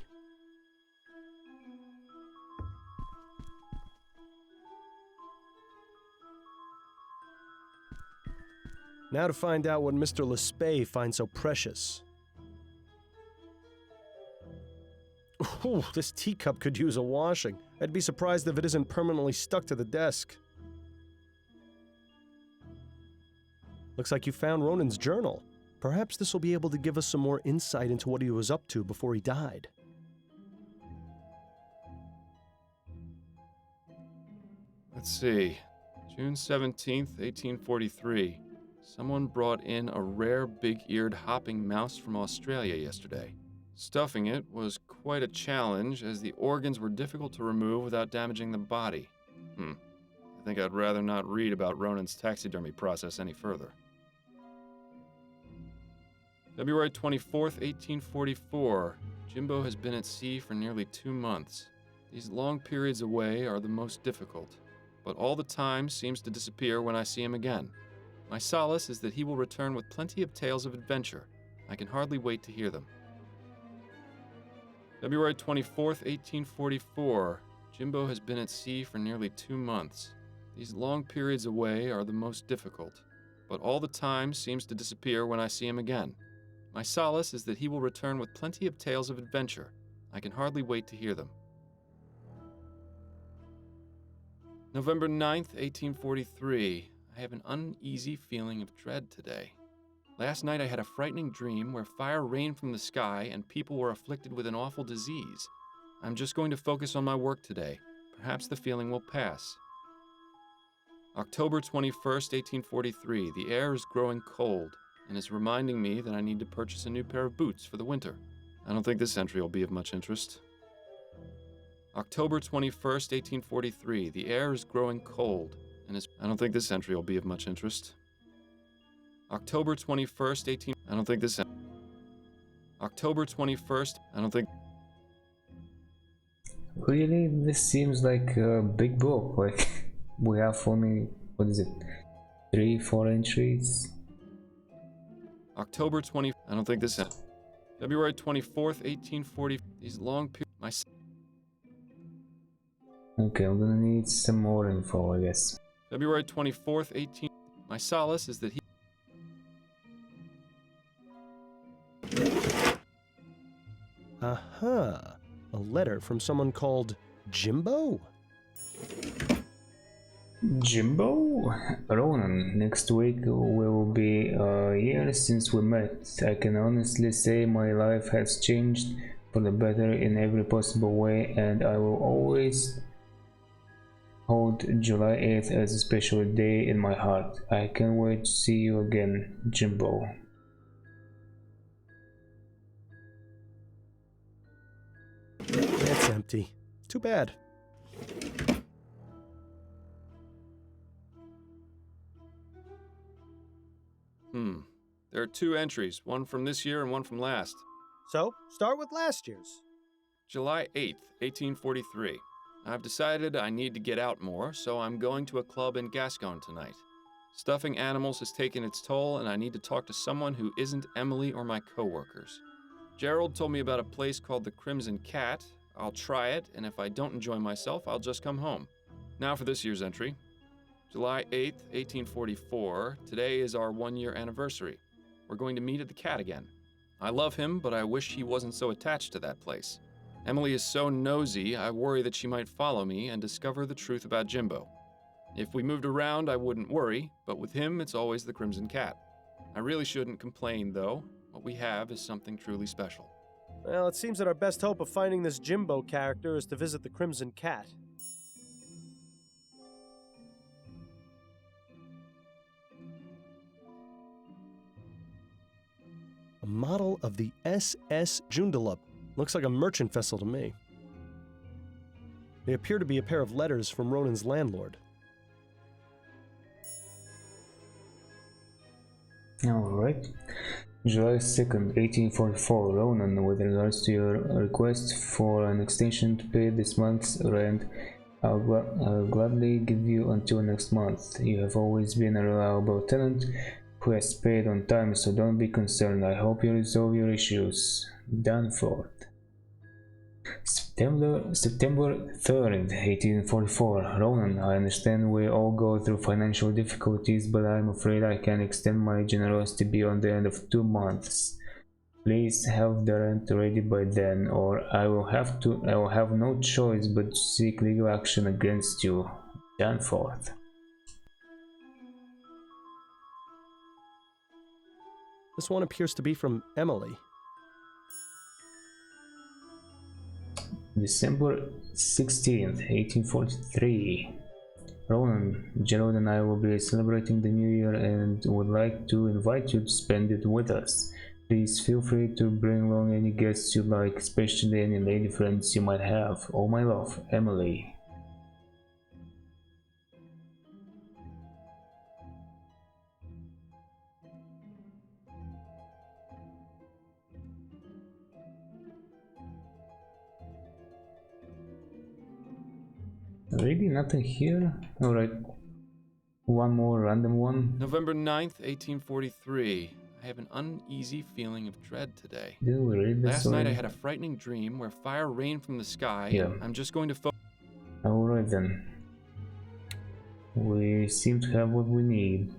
Now to find out what Mr. Lespay finds so precious. Ooh, this teacup could use a washing. I'd be surprised if it isn't permanently stuck to the desk. Looks like you found Ronan's journal. Perhaps this will be able to give us some more insight into what he was up to before he died. Let's see. June 17th, 1843. Someone brought in a rare big-eared hopping mouse from Australia yesterday. Stuffing it was quite a challenge, as the organs were difficult to remove without damaging the body. I think I'd rather not read about Ronan's taxidermy process any further. February 24th, 1844. Jimbo has been at sea for nearly 2 months. These long periods away are the most difficult, but all the time seems to disappear when I see him again. My solace is that he will return with plenty of tales of adventure. I can hardly wait to hear them. February 24th, 1844. Jimbo has been at sea for nearly 2 months. These long periods away are the most difficult, but all the time seems to disappear when I see him again. My solace is that he will return with plenty of tales of adventure. I can hardly wait to hear them. November 9th, 1843. I have an uneasy feeling of dread today. Last night I had a frightening dream where fire rained from the sky and people were afflicted with an awful disease. I'm just going to focus on my work today. Perhaps the feeling will pass. October 21st, 1843. The air is growing cold and is reminding me that I need to purchase a new pair of boots for the winter. I don't think this entry will be of much interest. October 21st, 1843. The air is growing cold and is... I don't think this entry will be of much interest. October 21st, I don't think this... October 21st, I don't think... Really? This seems like a big book. Like, we have only, what is it, 3-4 entries? October 20... I don't think this... February 24th, 1840... These long periods... Okay, I'm gonna need some more info, I guess. February 24th, 18... My solace is that he... Aha! A letter from someone called Jimbo? Jimbo? Ronan, next week will be a year since we met. I can honestly say my life has changed for the better in every possible way, and I will always hold July 8th as a special day in my heart. I can't wait to see you again, Jimbo. That's empty. Too bad. There are 2 entries, one from this year and one from last. So, start with last year's. July 8th, 1843. I've decided I need to get out more, so I'm going to a club in Gascon tonight. Stuffing animals has taken its toll, and I need to talk to someone who isn't Emily or my coworkers. Gerald told me about a place called the Crimson Cat. I'll try it, and if I don't enjoy myself, I'll just come home. Now for this year's entry. July 8th, 1844. Today is our 1-year anniversary. We're going to meet at the Cat again. I love him, but I wish he wasn't so attached to that place. Emily is so nosy, I worry that she might follow me and discover the truth about Jimbo. If we moved around, I wouldn't worry, but with him, it's always the Crimson Cat. I really shouldn't complain, though. What we have is something truly special. Well, it seems that our best hope of finding this Jimbo character is to visit the Crimson Cat. A model of the SS Joondalup. Looks like a merchant vessel to me. They appear to be a pair of letters from Ronan's landlord. Alright. July 2nd, 1844. Ronan, with regards to your request for an extension to pay this month's rent, I'll gladly give you until next month. You have always been a reliable tenant who has paid on time, so don't be concerned. I hope you resolve your issues. Danforth. September 3rd, 1844. Ronan, I understand we all go through financial difficulties, but I'm afraid I can't extend my generosity beyond the end of 2 months. Please have the rent ready by then, or I will have no choice but to seek legal action against you. Danforth. This one appears to be from Emily. December 16th, 1843. Ronan, Gerald and I will be celebrating the new year and would like to invite you to spend it with us. Please feel free to bring along any guests you like, especially any lady friends you might have. All my love, Emily. Really? Nothing here? Alright. One more random one. November 9th, 1843. I have an uneasy feeling of dread today. Didn't we read this Last night I already? had a frightening dream where fire rained from the sky. Yeah. I'm just going to Alright then. We seem to have what we need.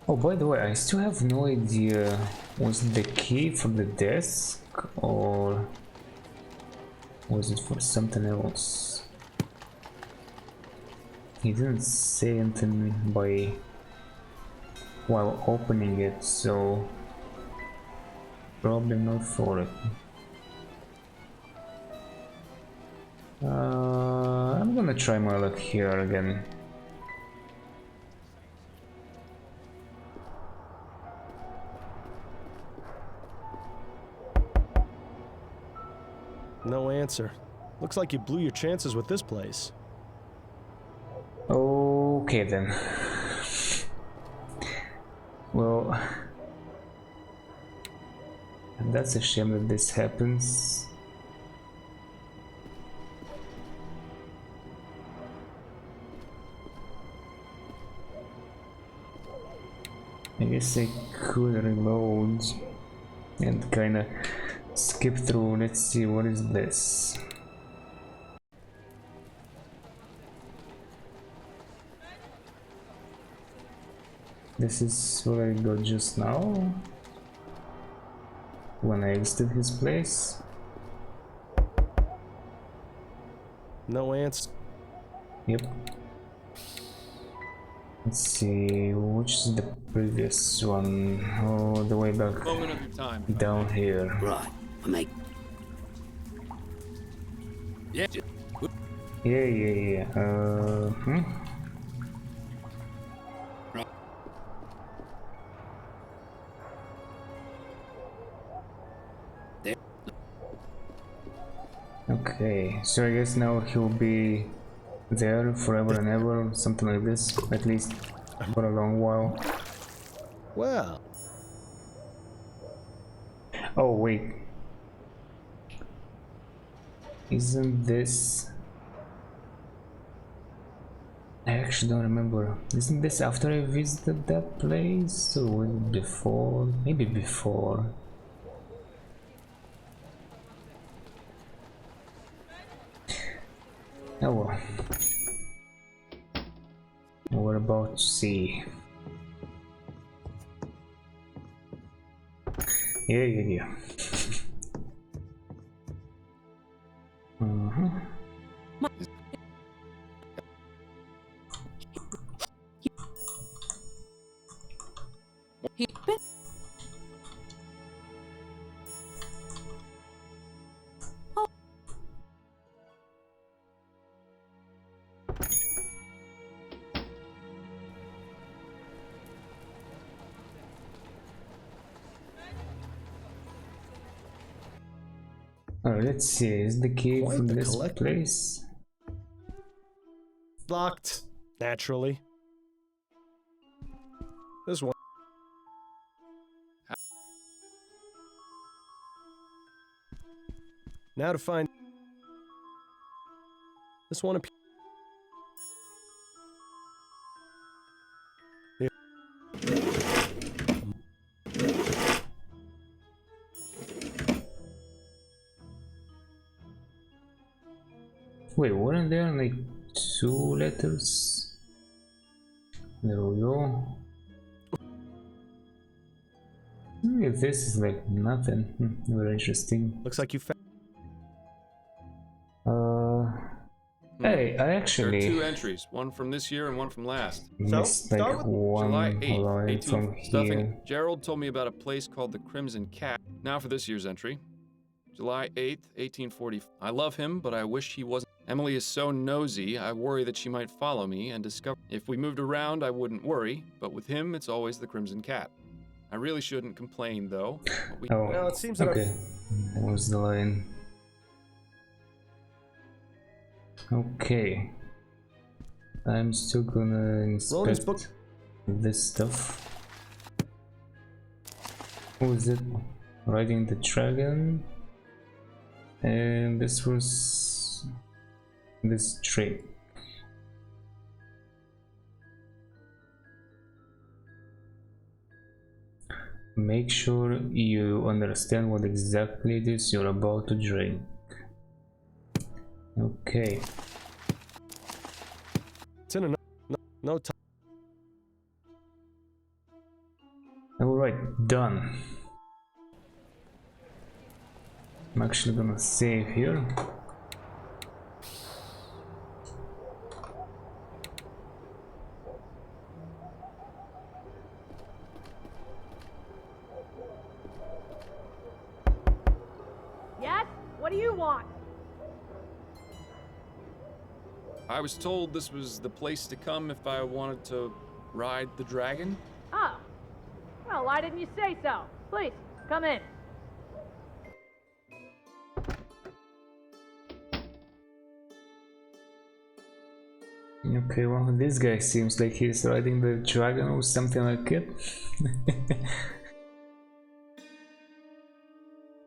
Oh, by the way, I still have no idea, was it the key for the desk or was it for something else? He didn't say anything while opening it, so probably not for it. I'm gonna try my luck here again. No answer. Looks like you blew your chances with this place. Okay then. Well, that's a shame that this happens. I guess I could reload and kinda skip through. Let's see, what is this? This is what I got just now when I exited his place. No answer. Yep. Let's see, which is the previous one? Oh, the way back moment of your time. down here. Right, I make. Yeah. Yeah. Okay, so I guess now he'll be there forever and ever, something like this, at least for a long while. Well, Oh wait, isn't this... I actually don't remember. Isn't this after I visited that place, or was it before? Maybe before. Oh well. We're about to see. Yeah. He Alright, let's see. Is the key Quite from the this collector. place? Locked. Naturally. This one. Now to find this one. Wait, weren't there like 2 letters? There we go. This is like nothing. Very interesting. Looks like you found. Hey, I There are actually 2 entries, one from this year and one from last. missed start like with one July 8th, line from 18th. Stuffing. here. Gerald told me about a place called the Crimson Cat. Now for this year's entry. July 8th, 1840. I love him, but I wish he wasn't. Emily is so nosy, I worry that she might follow me and discover. If we moved around, I wouldn't worry, but with him, it's always the Crimson Cat. I really shouldn't complain, though. Oh, Well, it seems that okay. That was the line. Okay. I'm still gonna Ronan's book. inspect this stuff. Who is it? Riding the dragon. And this was this trick. Make sure you understand what exactly it is you're about to drink. Okay. It's in a no time. Alright, done. I'm actually gonna save here. Yes? What do you want? I was told this was the place to come if I wanted to ride the dragon. Oh. Well, why didn't you say so? Please, come in. Okay, well, this guy seems like he's riding the dragon or something like it.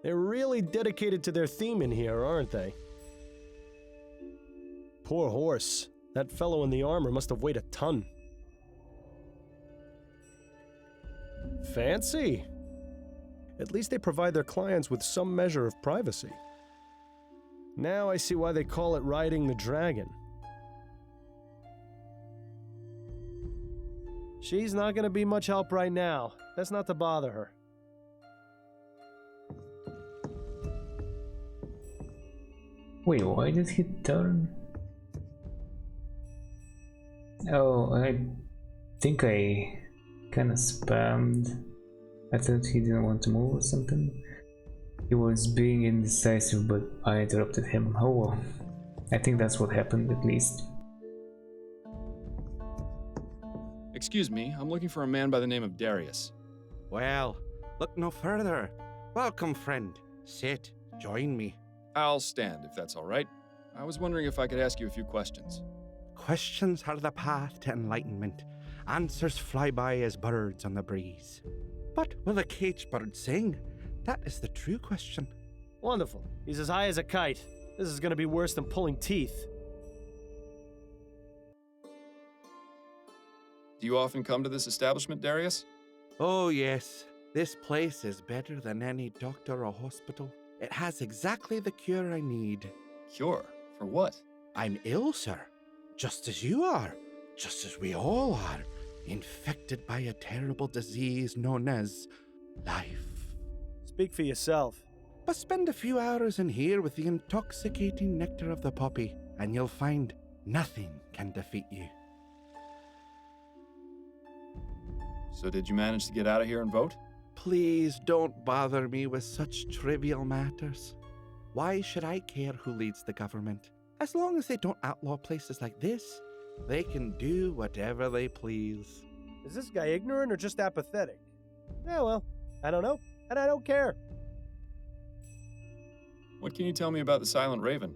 They're really dedicated to their theme in here, aren't they? Poor horse. That fellow in the armor must have weighed a ton. Fancy. At least they provide their clients with some measure of privacy. Now I see why they call it riding the dragon. She's not gonna be much help right now. That's not to bother her. Wait, why did he turn? Oh, I think I kinda spammed. I thought he didn't want to move or something. He was being indecisive, but I interrupted him. Oh well. I think that's what happened at least. Excuse me, I'm looking for a man by the name of Darius. Well, look no further. Welcome, friend. Sit, join me. I'll stand, if that's all right. I was wondering if I could ask you a few questions. Questions are the path to enlightenment. Answers fly by as birds on the breeze. But will a caged bird sing? That is the true question. Wonderful. He's as high as a kite. This is gonna be worse than pulling teeth. Do you often come to this establishment, Darius? Oh, yes. This place is better than any doctor or hospital. It has exactly the cure I need. Cure? For what? I'm ill, sir. Just as you are. Just as we all are. Infected by a terrible disease known as life. Speak for yourself. But spend a few hours in here with the intoxicating nectar of the poppy, and you'll find nothing can defeat you. So did you manage to get out of here and vote? Please don't bother me with such trivial matters. Why should I care who leads the government? As long as they don't outlaw places like this, they can do whatever they please. Is this guy ignorant or just apathetic? Yeah, well, I don't know, and I don't care. What can you tell me about the Silent Raven?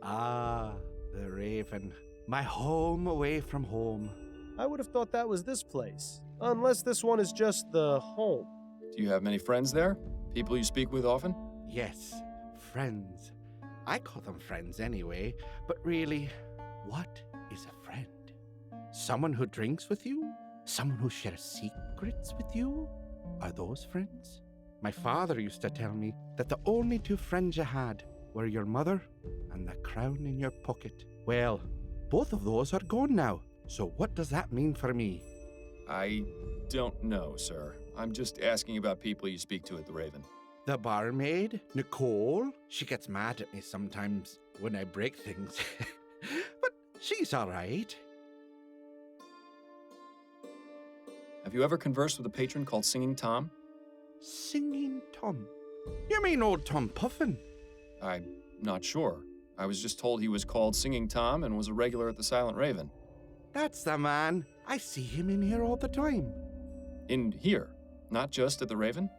Ah, the Raven. My home away from home. I would have thought that was this place. Unless this one is just the home. Do you have many friends there? People you speak with often? Yes, friends. I call them friends anyway, but really, what is a friend? Someone who drinks with you? Someone who shares secrets with you? Are those friends? My father used to tell me that the only two friends you had were your mother and the crown in your pocket. Well, both of those are gone now, so what does that mean for me? I don't know, sir. I'm just asking about people you speak to at the Raven. The barmaid, Nicole, she gets mad at me sometimes when I break things. But she's all right. Have you ever conversed with a patron called Singing Tom? Singing Tom? You mean old Tom Puffin? I'm not sure. I was just told he was called Singing Tom and was a regular at the Silent Raven. That's the man. I see him in here all the time. In here? Not just at the Raven?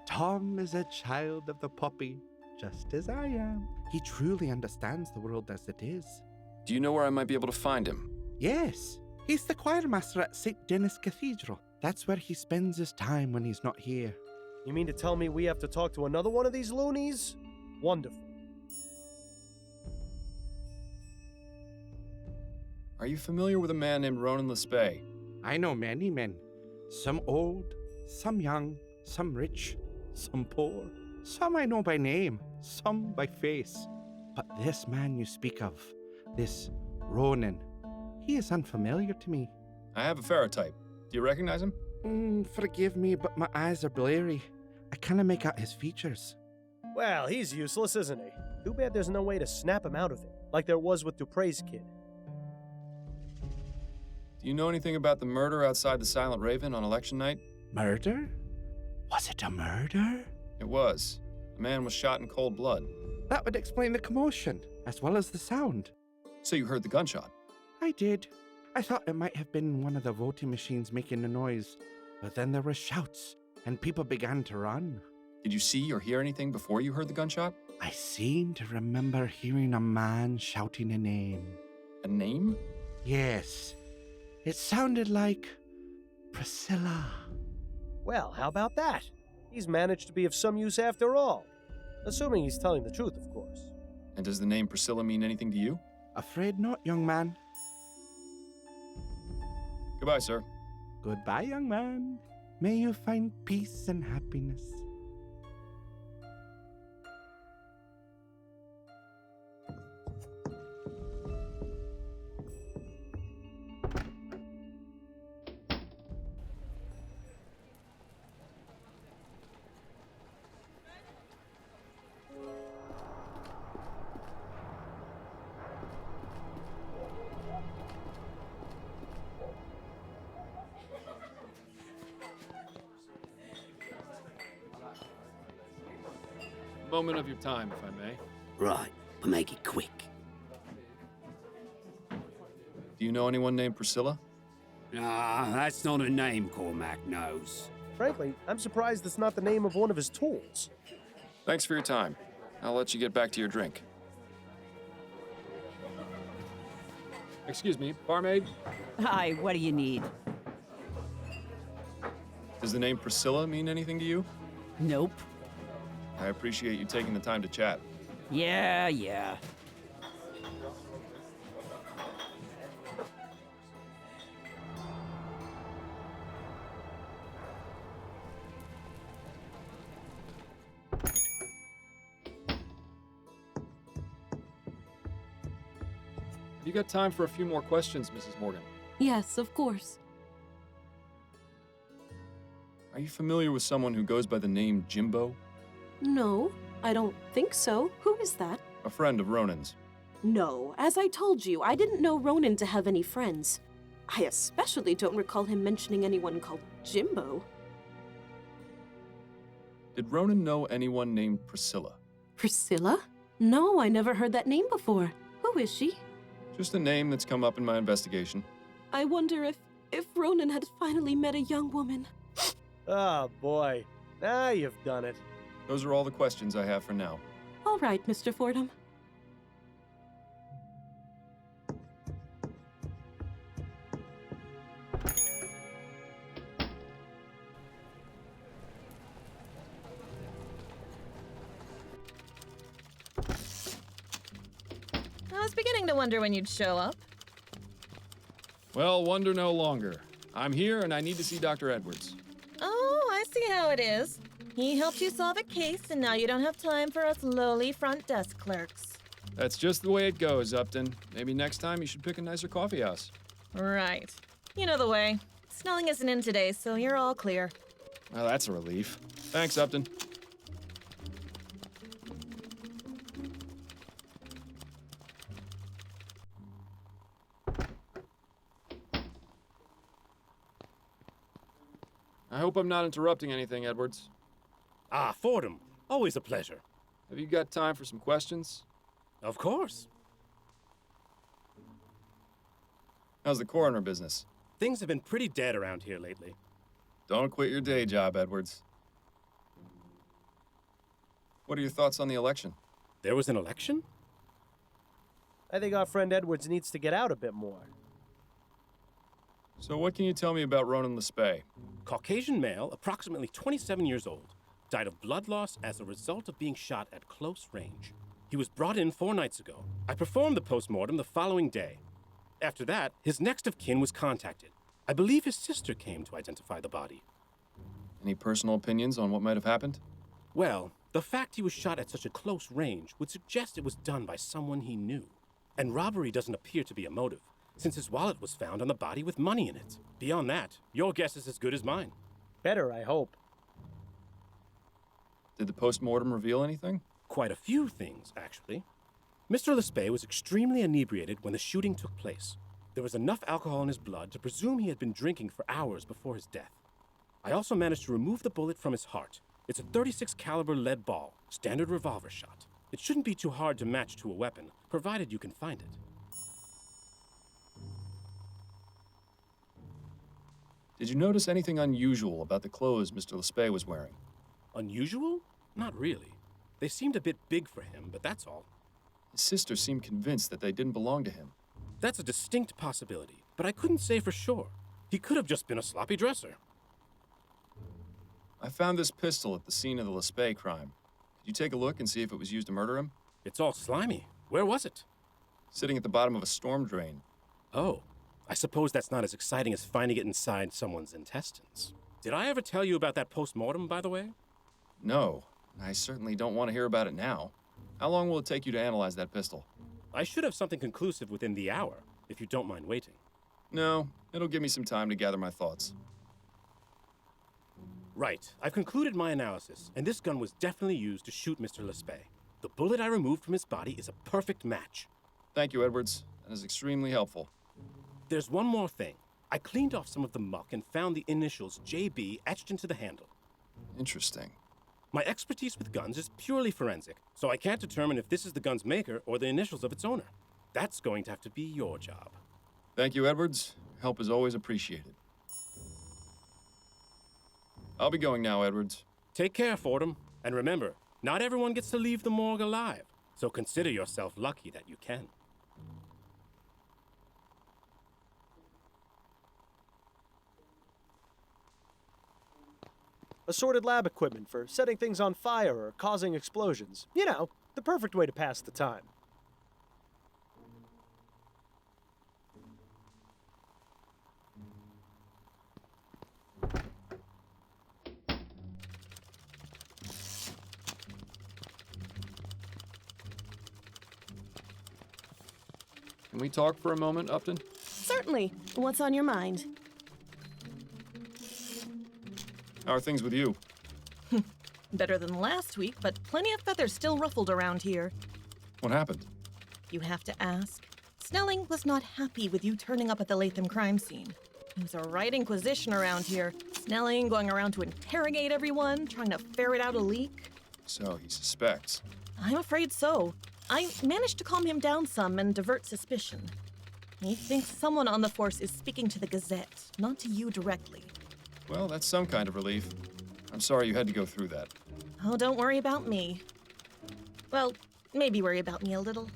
Tom is a child of the poppy, just as I am. He truly understands the world as it is. Do you know where I might be able to find him? Yes, he's the choirmaster at St. Denis Cathedral. That's where he spends his time when he's not here. You mean to tell me we have to talk to another one of these loonies? Wonderful. Are you familiar with a man named Ronan Le Spay? I know many men. Some old, some young, some rich, some poor. Some I know by name, some by face. But this man you speak of, this Ronan, he is unfamiliar to me. I have a ferrotype. Do you recognize him? Forgive me, but my eyes are blurry. I cannot make out his features. Well, he's useless, isn't he? Too bad there's no way to snap him out of it, like there was with Dupre's kid. Do you know anything about the murder outside the Silent Raven on election night? Murder? Was it a murder? It was. A man was shot in cold blood. That would explain the commotion, as well as the sound. So you heard the gunshot? I did. I thought it might have been one of the voting machines making the noise. But then there were shouts, and people began to run. Did you see or hear anything before you heard the gunshot? I seem to remember hearing a man shouting a name. A name? Yes. It sounded like Priscilla. Well, how about that? He's managed to be of some use after all. Assuming he's telling the truth, of course. And does the name Priscilla mean anything to you? Afraid not, young man. Goodbye, sir. Goodbye, young man. May you find peace and happiness. Moment of your time, if I may. Right, but make it quick. Do you know anyone named Priscilla? Ah, that's not a name Cormac knows. Frankly, I'm surprised it's not the name of one of his tools. Thanks for your time. I'll let you get back to your drink. Excuse me, barmaid? Hi, what do you need? Does the name Priscilla mean anything to you? Nope. I appreciate you taking the time to chat. Yeah. Have you got time for a few more questions, Mrs. Morgan? Yes, of course. Are you familiar with someone who goes by the name Jimbo? No, I don't think so. Who is that? A friend of Ronan's. No, as I told you, I didn't know Ronan to have any friends. I especially don't recall him mentioning anyone called Jimbo. Did Ronan know anyone named Priscilla? Priscilla? No, I never heard that name before. Who is she? Just a name that's come up in my investigation. I wonder if Ronan had finally met a young woman. Oh, boy. Now you've done it. Those are all the questions I have for now. All right, Mr. Fordham. I was beginning to wonder when you'd show up. Well, wonder no longer. I'm here and I need to see Dr. Edwards. Oh, I see how it is. He helped you solve a case, and now you don't have time for us lowly front desk clerks. That's just the way it goes, Upton. Maybe next time you should pick a nicer coffee house. Right. You know the way. Snelling isn't in today, so you're all clear. Well, that's a relief. Thanks, Upton. I hope I'm not interrupting anything, Edwards. Ah, Fordham. Always a pleasure. Have you got time for some questions? Of course. How's the coroner business? Things have been pretty dead around here lately. Don't quit your day job, Edwards. What are your thoughts on the election? There was an election? I think our friend Edwards needs to get out a bit more. So what can you tell me about Ronan Lespay? Caucasian male, approximately 27 years old, died of blood loss as a result of being shot at close range. He was brought in 4 nights ago. I performed the post-mortem the following day. After that, his next of kin was contacted. I believe his sister came to identify the body. Any personal opinions on what might have happened? Well, the fact he was shot at such a close range would suggest it was done by someone he knew. And robbery doesn't appear to be a motive, since his wallet was found on the body with money in it. Beyond that, your guess is as good as mine. Better, I hope. Did the post-mortem reveal anything? Quite a few things, actually. Mr. Lespay was extremely inebriated when the shooting took place. There was enough alcohol in his blood to presume he had been drinking for hours before his death. I also managed to remove the bullet from his heart. It's a .36 caliber lead ball, standard revolver shot. It shouldn't be too hard to match to a weapon, provided you can find it. Did you notice anything unusual about the clothes Mr. Lespay was wearing? Unusual? Not really. They seemed a bit big for him, but that's all. His sister seemed convinced that they didn't belong to him. That's a distinct possibility, but I couldn't say for sure. He could have just been a sloppy dresser. I found this pistol at the scene of the Lespay crime. Could you take a look and see if it was used to murder him? It's all slimy. Where was it? Sitting at the bottom of a storm drain. Oh, I suppose that's not as exciting as finding it inside someone's intestines. Did I ever tell you about that post-mortem, by the way? No, I certainly don't want to hear about it now. How long will it take you to analyze that pistol? I should have something conclusive within the hour, if you don't mind waiting. No, it'll give me some time to gather my thoughts. Right, I've concluded my analysis, and this gun was definitely used to shoot Mr. Lespay. The bullet I removed from his body is a perfect match. Thank you, Edwards. That is extremely helpful. There's one more thing. I cleaned off some of the muck and found the initials JB etched into the handle. Interesting. My expertise with guns is purely forensic, so I can't determine if this is the gun's maker or the initials of its owner. That's going to have to be your job. Thank you, Edwards. Help is always appreciated. I'll be going now, Edwards. Take care, Fordham. And remember, not everyone gets to leave the morgue alive, so consider yourself lucky that you can. Assorted lab equipment for setting things on fire or causing explosions. You know, the perfect way to pass the time. Can we talk for a moment, Upton? Certainly. What's on your mind? How are things with you? Better than last week, but plenty of feathers still ruffled around here. What happened? You have to ask. Snelling was not happy with you turning up at the Latham crime scene. He was a right inquisition around here. Snelling going around to interrogate everyone, trying to ferret out a leak. So he suspects. I'm afraid so. I managed to calm him down some and divert suspicion. He thinks someone on the force is speaking to the Gazette, not to you directly. Well, that's some kind of relief. I'm sorry you had to go through that. Oh, don't worry about me. Well, maybe worry about me a little.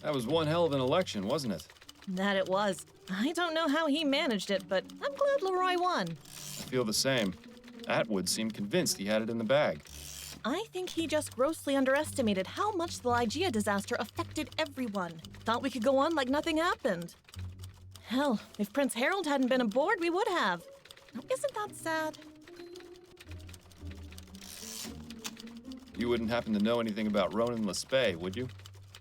That was one hell of an election, wasn't it? That it was. I don't know how he managed it, but I'm glad Leroy won. I feel the same. Atwood seemed convinced he had it in the bag. I think he just grossly underestimated how much the Lygia disaster affected everyone. Thought we could go on like nothing happened. Hell, if Prince Harold hadn't been aboard, we would have. Now, isn't that sad? You wouldn't happen to know anything about Ronan Lespay, would you?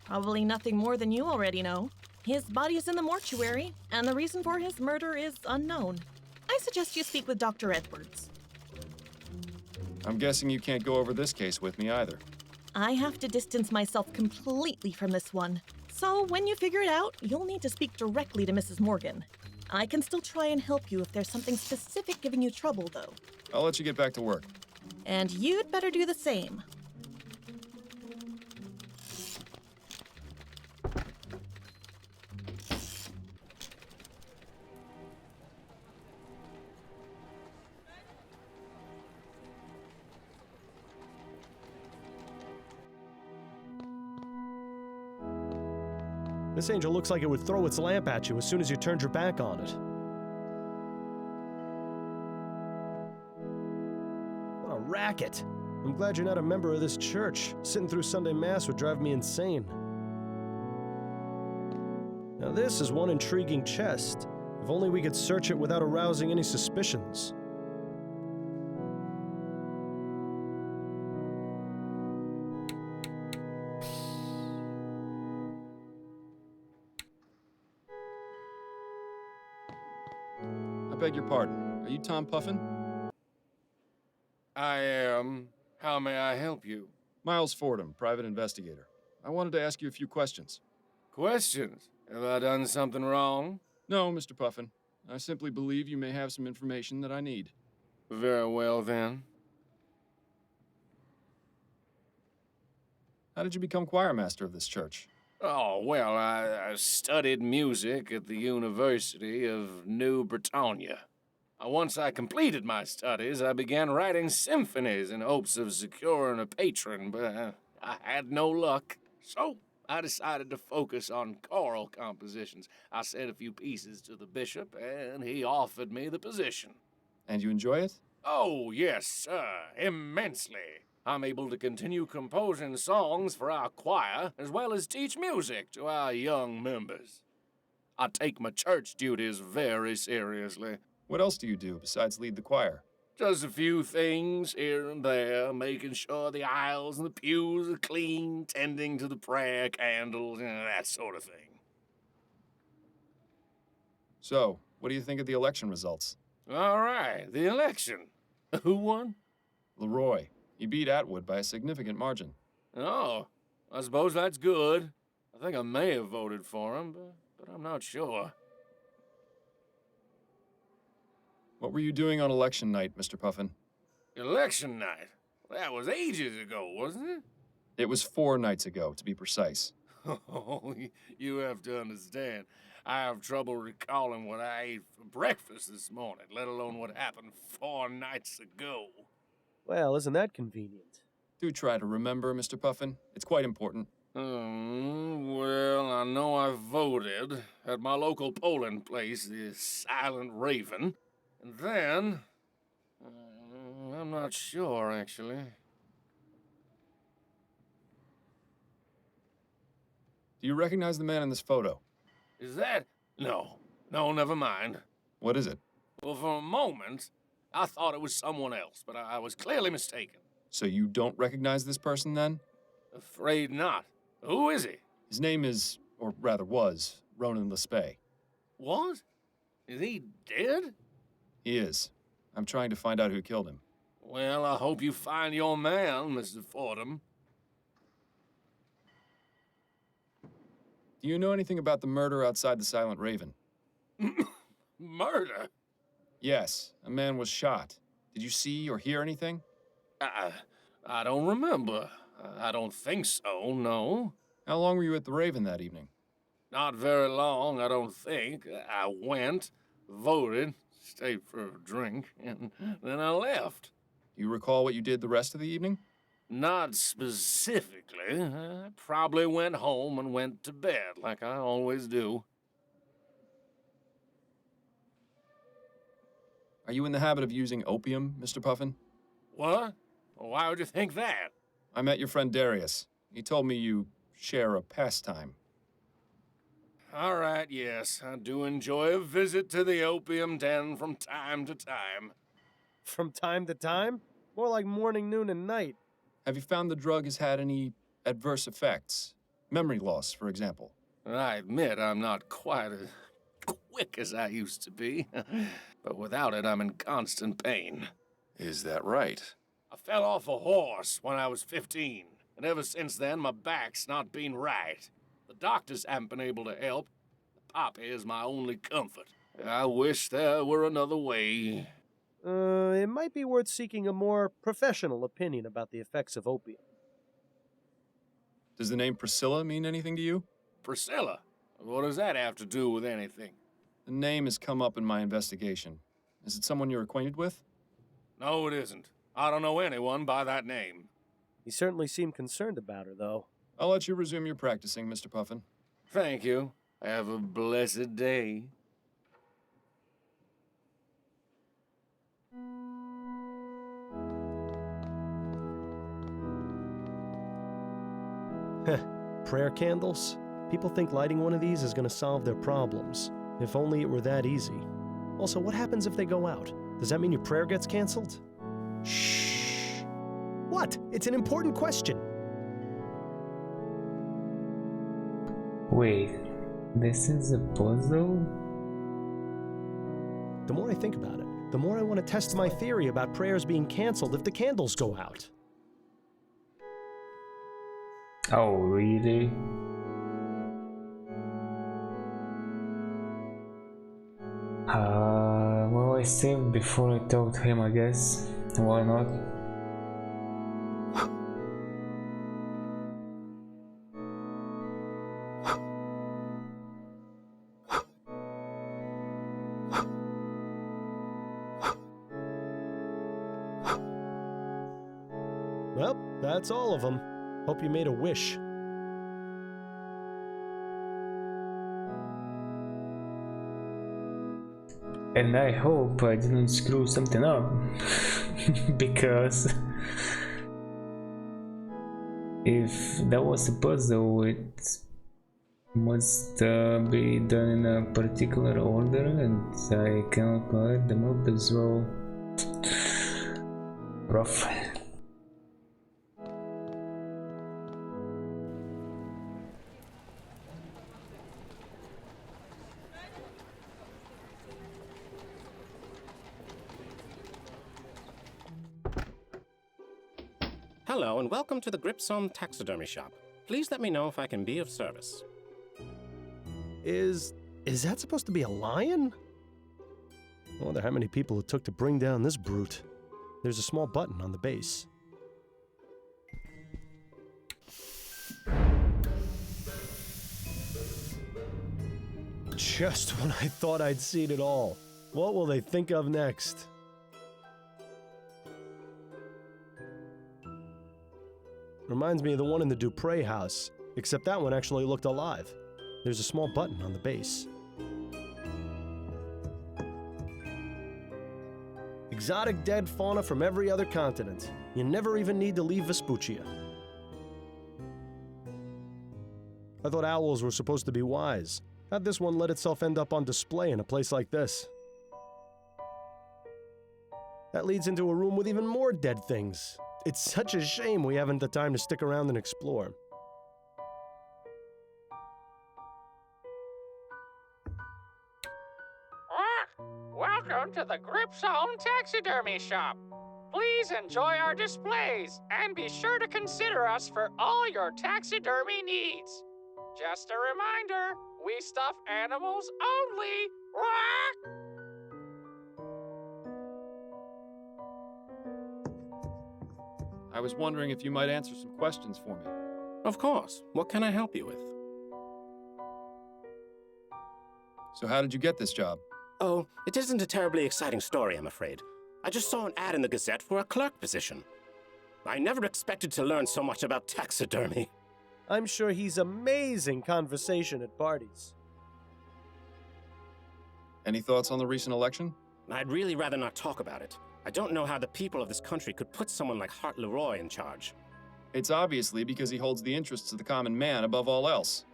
Probably nothing more than you already know. His body is in the mortuary, and the reason for his murder is unknown. I suggest you speak with Dr. Edwards. I'm guessing you can't go over this case with me either. I have to distance myself completely from this one. So when you figure it out, you'll need to speak directly to Mrs. Morgan. I can still try and help you if there's something specific giving you trouble, though. I'll let you get back to work. And you'd better do the same. This angel looks like it would throw its lamp at you as soon as you turned your back on it. What a racket. I'm glad you're not a member of this church. Sitting through Sunday Mass would drive me insane. Now this is one intriguing chest. If only we could search it without arousing any suspicions. I beg your pardon. Are you Tom Puffin? I am. How may I help you? Miles Fordham, private investigator. I wanted to ask you a few questions. Questions? Have I done something wrong? No, Mr. Puffin. I simply believe you may have some information that I need. Very well, then. How did you become choir master of this church? Oh, well, I studied music at the University of New Britannia. Once I completed my studies, I began writing symphonies in hopes of securing a patron, but I had no luck. So I decided to focus on choral compositions. I sent a few pieces to the bishop, and he offered me the position. And you enjoy it? Oh, yes, sir, immensely. I'm able to continue composing songs for our choir, as well as teach music to our young members. I take my church duties very seriously. What else do you do besides lead the choir? Just a few things here and there, making sure the aisles and the pews are clean, tending to the prayer candles, that sort of thing. So, what do you think of the election results? All right, the election. Who won? Leroy. He beat Atwood by a significant margin. Oh, I suppose that's good. I think I may have voted for him, but I'm not sure. What were you doing on election night, Mr. Puffin? Election night? That was ages ago, wasn't it? It was 4 nights ago, to be precise. Oh, you have to understand. I have trouble recalling what I ate for breakfast this morning, let alone what happened 4 nights ago. Well, isn't that convenient? Do try to remember, Mr. Puffin. It's quite important. Well, I know I voted at my local polling place, the Silent Raven. And then, I'm not sure, actually. Do you recognize the man in this photo? Is that? No, never mind. What is it? Well, for a moment, I thought it was someone else, but I was clearly mistaken. So you don't recognize this person, then? Afraid not. Who is he? His name is, or rather was, Ronan Lespay. What? Is he dead? He is. I'm trying to find out who killed him. Well, I hope you find your man, Mr. Fordham. Do you know anything about the murder outside the Silent Raven? Murder? Yes, a man was shot. Did you see or hear anything? I don't remember. I don't think so, no. How long were you at the Raven that evening? Not very long, I don't think. I went, voted, stayed for a drink, and then I left. You recall what you did the rest of the evening? Not specifically. I probably went home and went to bed, like I always do. Are you in the habit of using opium, Mr. Puffin? What? Why would you think that? I met your friend Darius. He told me you share a pastime. All right, yes, I do enjoy a visit to the opium den from time to time. From time to time? More like morning, noon, and night. Have you found the drug has had any adverse effects? Memory loss, for example. I admit I'm not quite as quick as I used to be, but without it, I'm in constant pain. Is that right? I fell off a horse when I was 15, and ever since then, my back's not been right. The doctors haven't been able to help. The poppy is my only comfort. I wish there were another way. It might be worth seeking a more professional opinion about the effects of opium. Does the name Priscilla mean anything to you? Priscilla? What does that have to do with anything? The name has come up in my investigation. Is it someone you're acquainted with? No, it isn't. I don't know anyone by that name. You certainly seem concerned about her, though. I'll let you resume your practicing, Mr. Puffin. Thank you. Have a blessed day. Prayer candles? People think lighting one of these is going to solve their problems. If only it were that easy. Also, what happens if they go out? Does that mean your prayer gets canceled? Shh. What? It's an important question. Wait, this is a puzzle? The more I think about it, the more I want to test my theory about prayers being canceled if the candles go out. Oh, really? Well, I saved before I talk to him, I guess. Why not? Well, that's all of them. Hope you made a wish. And I hope I didn't screw something up. Because if that was a puzzle, it must be done in a particular order, and I cannot collect them up as well. Rough. Hello, and welcome to the Gripsome Taxidermy Shop. Please let me know if I can be of service. Is that supposed to be a lion? I wonder how many people it took to bring down this brute. There's a small button on the base. Just when I thought I'd seen it all. What will they think of next? Reminds me of the one in the Dupre house, except that one actually looked alive. There's a small button on the base. Exotic dead fauna from every other continent. You never even need to leave Vespuccia. I thought owls were supposed to be wise. How'd this one let itself end up on display in a place like this? That leads into a room with even more dead things. It's such a shame we haven't the time to stick around and explore. Welcome Welcome to the Grip Zone Taxidermy Shop. Please enjoy our displays and be sure to consider us for all your taxidermy needs. Just a reminder, we stuff animals only. Wah! I was wondering if you might answer some questions for me. Of course. What can I help you with? So how did you get this job? Oh, it isn't a terribly exciting story, I'm afraid. I just saw an ad in the Gazette for a clerk position. I never expected to learn so much about taxidermy. I'm sure he's amazing conversation at parties. Any thoughts on the recent election? I'd really rather not talk about it. I don't know how the people of this country could put someone like Hart Leroy in charge. It's obviously because he holds the interests of the common man above all else.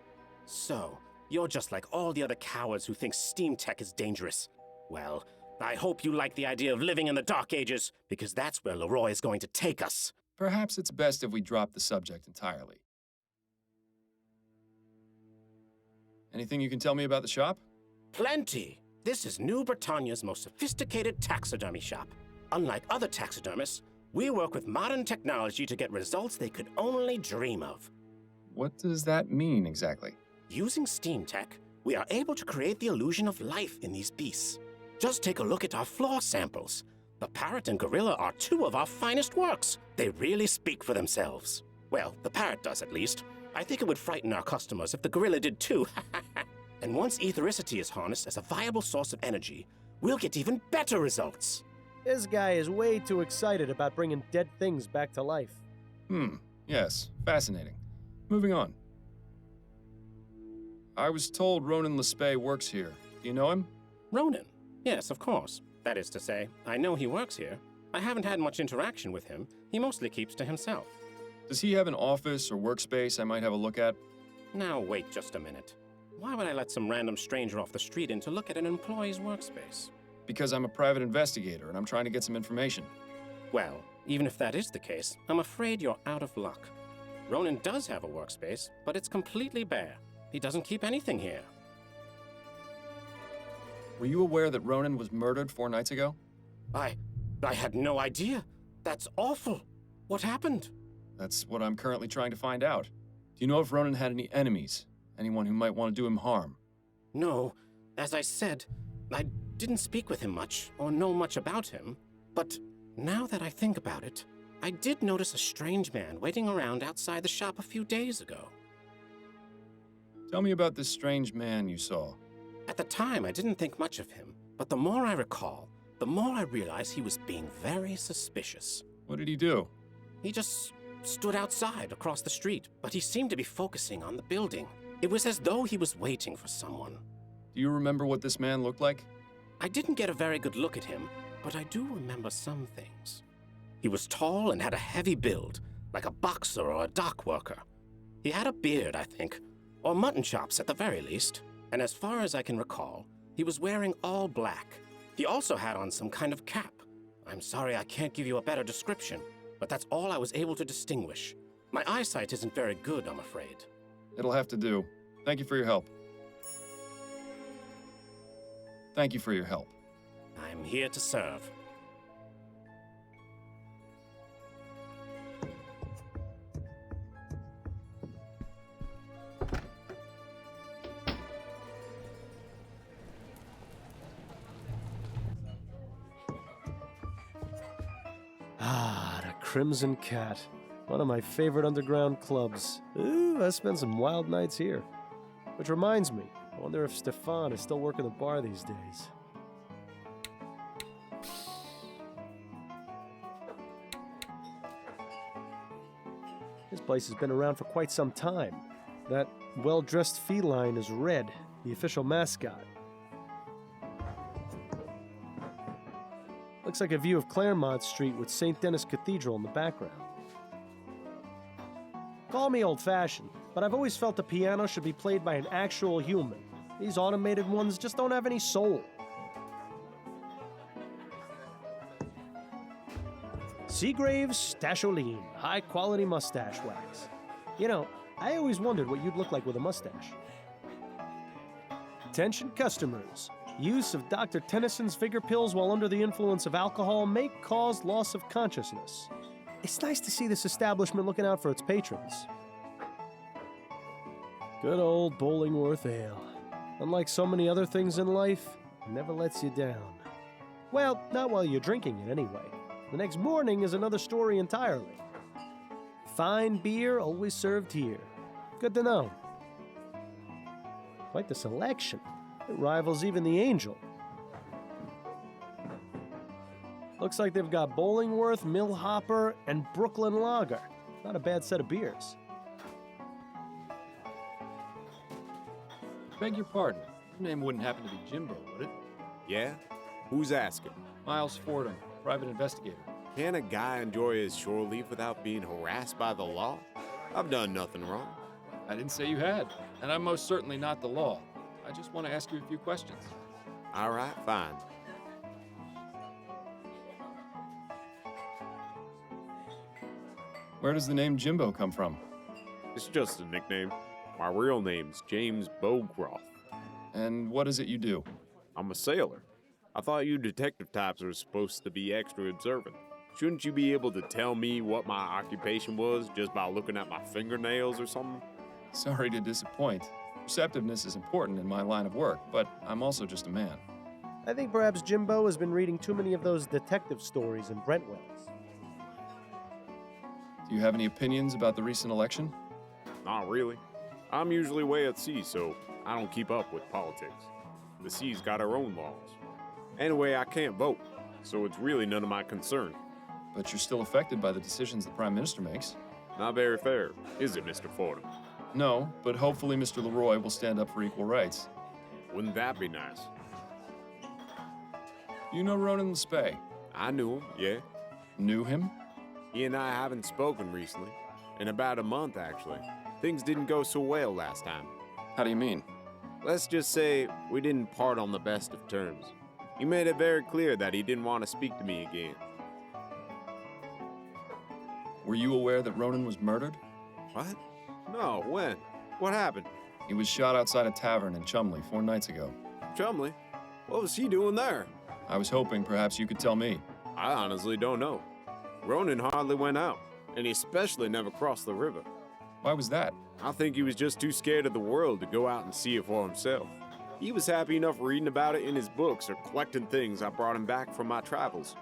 So, you're just like all the other cowards who think steam tech is dangerous. Well, I hope you like the idea of living in the Dark Ages, because that's where Leroy is going to take us. Perhaps it's best if we drop the subject entirely. Anything you can tell me about the shop? Plenty! This is New Britannia's most sophisticated taxidermy shop. Unlike other taxidermists, we work with modern technology to get results they could only dream of. What does that mean exactly? Using steam tech, we are able to create the illusion of life in these beasts. Just take a look at our floor samples. The parrot and gorilla are two of our finest works. They really speak for themselves. Well, the parrot does at least. I think it would frighten our customers if the gorilla did too. And once ethericity is harnessed as a viable source of energy, we'll get even better results. This guy is way too excited about bringing dead things back to life. Yes, fascinating. Moving on. I was told Ronan Lespay works here. Do you know him? Ronan? Yes, of course. That is to say, I know he works here. I haven't had much interaction with him. He mostly keeps to himself. Does he have an office or workspace I might have a look at? Now, wait just a minute. Why would I let some random stranger off the street in to look at an employee's workspace? Because I'm a private investigator and I'm trying to get some information. Well, even if that is the case, I'm afraid you're out of luck. Ronan does have a workspace, but it's completely bare. He doesn't keep anything here. Were you aware that Ronan was murdered 4 nights ago? I had no idea. That's awful. What happened? That's what I'm currently trying to find out. Do you know if Ronan had any enemies? Anyone who might want to do him harm? No. As I said, I didn't speak with him much or know much about him. But now that I think about it, I did notice a strange man waiting around outside the shop a few days ago. Tell me about this strange man you saw. At the time, I didn't think much of him, but the more I recall, the more I realize he was being very suspicious. What did he do? He just stood outside across the street, but he seemed to be focusing on the building. It was as though he was waiting for someone. Do you remember what this man looked like? I didn't get a very good look at him, but I do remember some things. He was tall and had a heavy build, like a boxer or a dock worker. He had a beard, I think, or mutton chops at the very least. And as far as I can recall, he was wearing all black. He also had on some kind of cap. I'm sorry I can't give you a better description, but that's all I was able to distinguish. My eyesight isn't very good, I'm afraid. It'll have to do. Thank you for your help. Thank you for your help. I'm here to serve. Ah, the Crimson Cat. One of my favorite underground clubs. Ooh, I spent some wild nights here. Which reminds me, I wonder if Stefan is still working the bar these days. This place has been around for quite some time. That well-dressed feline is Red, the official mascot. Looks like a view of Claremont Street with St. Denis Cathedral in the background. Call me old-fashioned, but I've always felt the piano should be played by an actual human. These automated ones just don't have any soul. Seagrave's Stasholine, high-quality mustache wax. You know, I always wondered what you'd look like with a mustache. Attention customers, Use of Dr. Tennyson's vigor pills while under the influence of alcohol may cause loss of consciousness. It's nice to see this establishment looking out for its patrons. Good old Bollingworth Ale. Unlike so many other things in life, it never lets you down. Well, not while you're drinking it anyway. The next morning is another story entirely. Fine beer always served here. Good to know. Quite the selection. It rivals even the Angel. Looks like they've got Bollingworth, Millhopper, and Brooklyn Lager. Not a bad set of beers. Beg your pardon. Your name wouldn't happen to be Jimbo, would it? Yeah? Who's asking? Miles Fordham, private investigator. Can a guy enjoy his shore leave without being harassed by the law? I've done nothing wrong. I didn't say you had, and I'm most certainly not the law. I just want to ask you a few questions. All right, fine. Where does the name Jimbo come from? It's just a nickname. My real name's James Bowcroft. And what is it you do? I'm a sailor. I thought you detective types were supposed to be extra observant. Shouldn't you be able to tell me what my occupation was just by looking at my fingernails or something? Sorry to disappoint. Perceptiveness is important in my line of work, but I'm also just a man. I think perhaps Jimbo has been reading too many of those detective stories in Brentwells. Do you have any opinions about the recent election? Not really. I'm usually way at sea, so I don't keep up with politics. The sea's got her own laws. Anyway, I can't vote, so it's really none of my concern. But you're still affected by the decisions the Prime Minister makes. Not very fair, is it, Mr. Fordham? No, but hopefully Mr. Leroy will stand up for equal rights. Wouldn't that be nice? You know Ronan LeSpay? I knew him, yeah. Knew him? He and I haven't spoken recently. In about a month, actually. Things didn't go so well last time. How do you mean? Let's just say we didn't part on the best of terms. He made it very clear that he didn't want to speak to me again. Were you aware that Ronan was murdered? What? No, when? What happened? He was shot outside a tavern in Chumley 4 nights ago. Chumley? What was he doing there? I was hoping perhaps you could tell me. I honestly don't know. Ronan hardly went out, and he especially never crossed the river. Why was that? I think he was just too scared of the world to go out and see it for himself. He was happy enough reading about it in his books or collecting things I brought him back from my travels.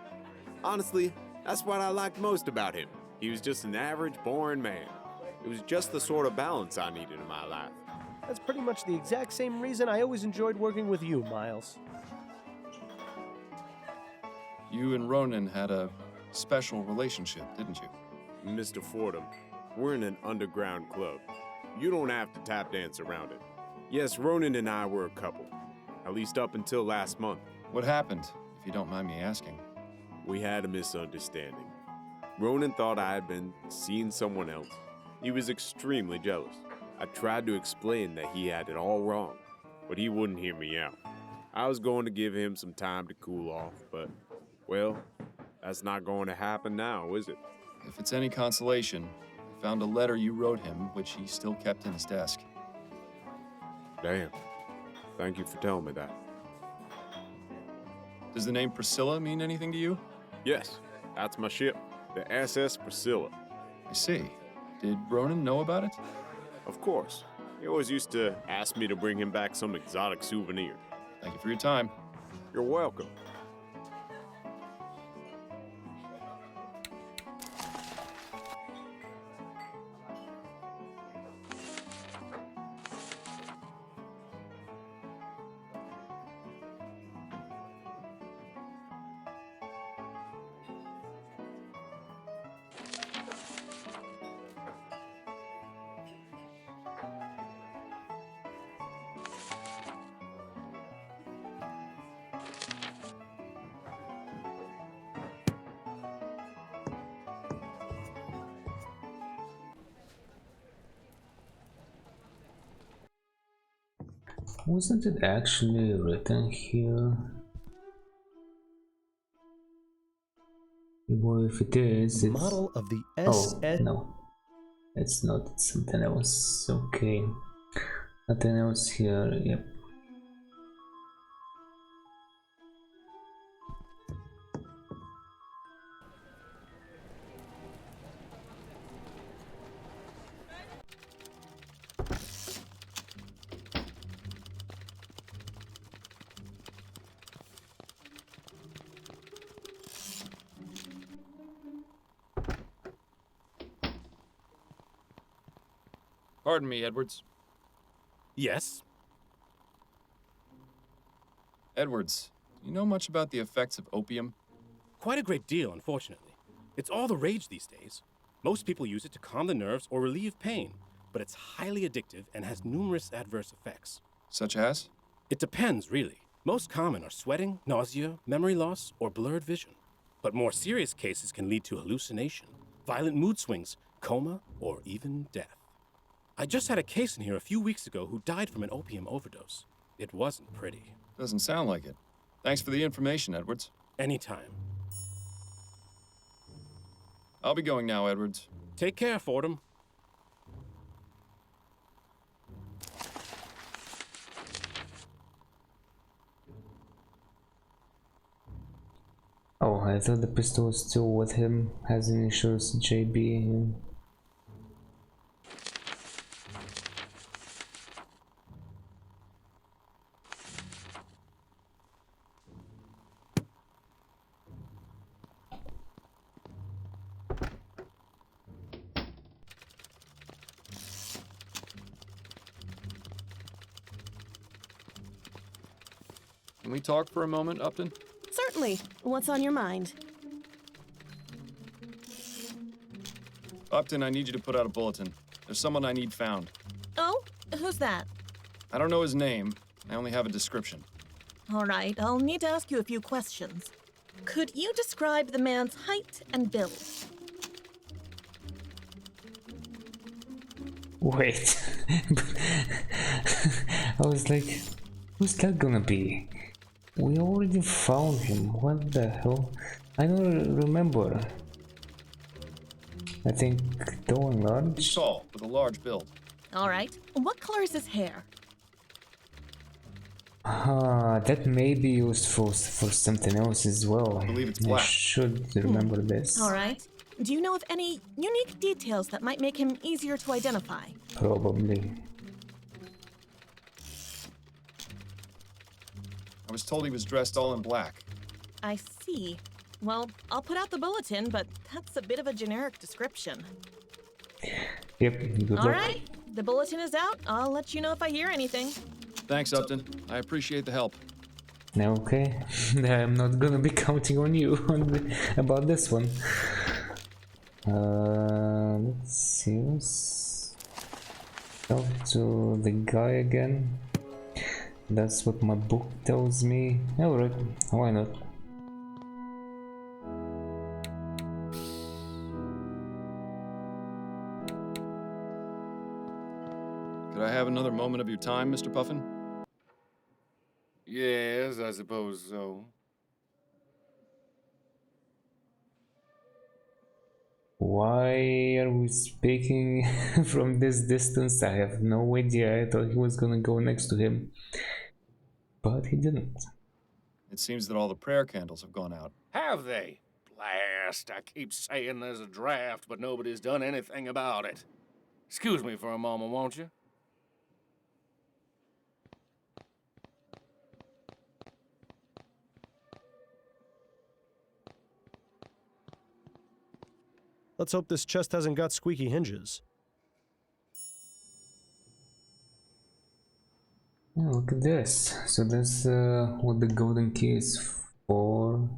Honestly, that's what I liked most about him. He was just an average, boring man. It was just the sort of balance I needed in my life. That's pretty much the exact same reason I always enjoyed working with you, Miles. You and Ronan had a special relationship, didn't you? Mr. Fordham, we're in an underground club. You don't have to tap dance around it. Yes, Ronan and I were a couple, at least up until last month. What happened, if you don't mind me asking? We had a misunderstanding. Ronan thought I had been seeing someone else. He was extremely jealous. I tried to explain that he had it all wrong, but he wouldn't hear me out. I was going to give him some time to cool off, but, well, that's not going to happen now, is it? If it's any consolation, I found a letter you wrote him, which he still kept in his desk. Damn. Thank you for telling me that. Does the name Priscilla mean anything to you? Yes, that's my ship, the SS Priscilla. I see. Did Ronan know about it? Of course. He always used to ask me to bring him back some exotic souvenir. Thank you for your time. You're welcome. Wasn't it actually written here? Well, if it is, it's... Model of the Oh, no. It's not, it's something else. Okay. Nothing else here, yep. Pardon me, Edwards. Yes? Edwards, do you know much about the effects of opium? Quite a great deal, unfortunately. It's all the rage these days. Most people use it to calm the nerves or relieve pain, but it's highly addictive and has numerous adverse effects. Such as? It depends, really. Most common are sweating, nausea, memory loss, or blurred vision. But more serious cases can lead to hallucination, violent mood swings, coma, or even death. I just had a case in here a few weeks ago who died from an opium overdose. It wasn't pretty. Doesn't sound like it. Thanks for the information, Edwards. Anytime. I'll be going now, Edwards. Take care, Fordham. Oh, I thought the pistol was still with him. Has initials JB. Can we talk for a moment, Upton? Certainly. What's on your mind? Upton, I need you to put out a bulletin. There's someone I need found. Oh? Who's that? I don't know his name. I only have a description. All right, I'll need to ask you a few questions. Could you describe the man's height and build? Wait. I was like, who's that gonna be? We already found him. What the hell? I don't remember. I think tall and large. He's tall, with a large build. All right. What color is his hair? That may be useful for something else as well. I believe it's black. I should remember this. All right. Do you know of any unique details that might make him easier to identify? Probably. I was told he was dressed all in black. I see. Well, I'll put out the bulletin, but that's a bit of a generic description. Yep, good luck. All right. The bulletin is out. I'll let you know if I hear anything. Thanks, Upton. I appreciate the help. Okay, I'm not gonna be counting on you about this one. Let's see. Let's talk to the guy again. That's what my book tells me. Alright, why not? Could I have another moment of your time, Mr. Puffin? Yes, I suppose so. Why are we speaking from this distance? I have no idea. I thought he was gonna go next to him, but he didn't. It seems that all the prayer candles have gone out. Have they? Blast, I keep saying there's a draft, but nobody's done anything about it. Excuse me for a moment, won't you? Let's hope this chest hasn't got squeaky hinges. Oh, look at this. So that's what the golden key is for,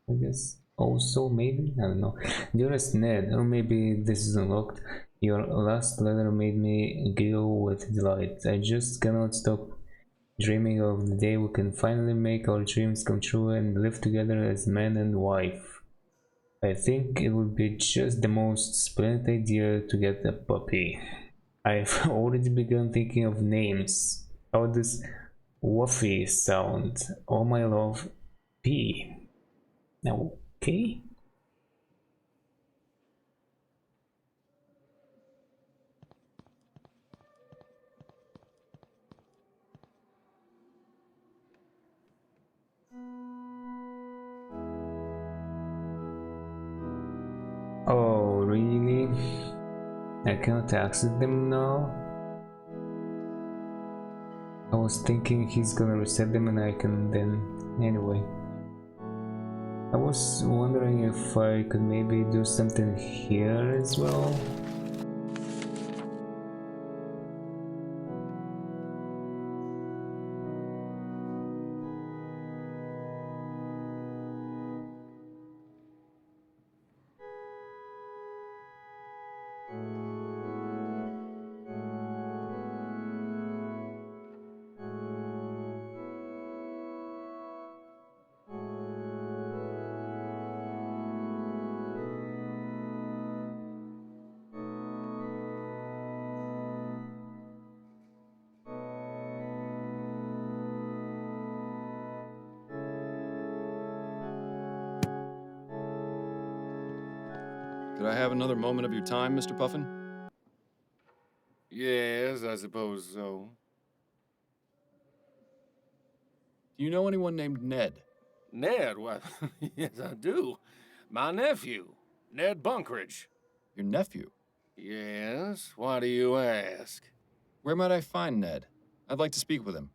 I guess. Also, maybe? I don't know. Dearest Ned, or maybe this is unlocked. Your last letter made me giggle with delight. I just cannot stop dreaming of the day we can finally make our dreams come true and live together as man and wife. I think it would be just the most splendid idea to get a puppy. I've already begun thinking of names. How does Wuffy sound? Oh my love, P. Okay. Oh, really? I cannot access them now? I was thinking he's gonna reset them and I can then... Anyway. I was wondering if I could maybe do something here as well. Could I have another moment of your time, Mr. Puffin? Yes, I suppose so. Do you know anyone named Ned? Ned? Why, yes, I do. My nephew, Ned Bunkridge. Your nephew? Yes, why do you ask? Where might I find Ned? I'd like to speak with him.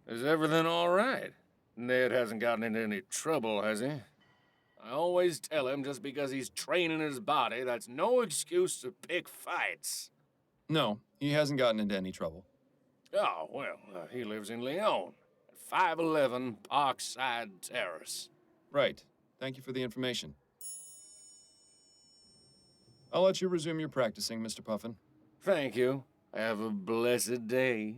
Is everything all right? Ned hasn't gotten into any trouble, has he? I always tell him just because he's training his body, that's no excuse to pick fights. No, he hasn't gotten into any trouble. Oh, well, he lives in Lyon, at 511 Parkside Terrace. Right. Thank you for the information. I'll let you resume your practicing, Mr. Puffin. Thank you. Have a blessed day.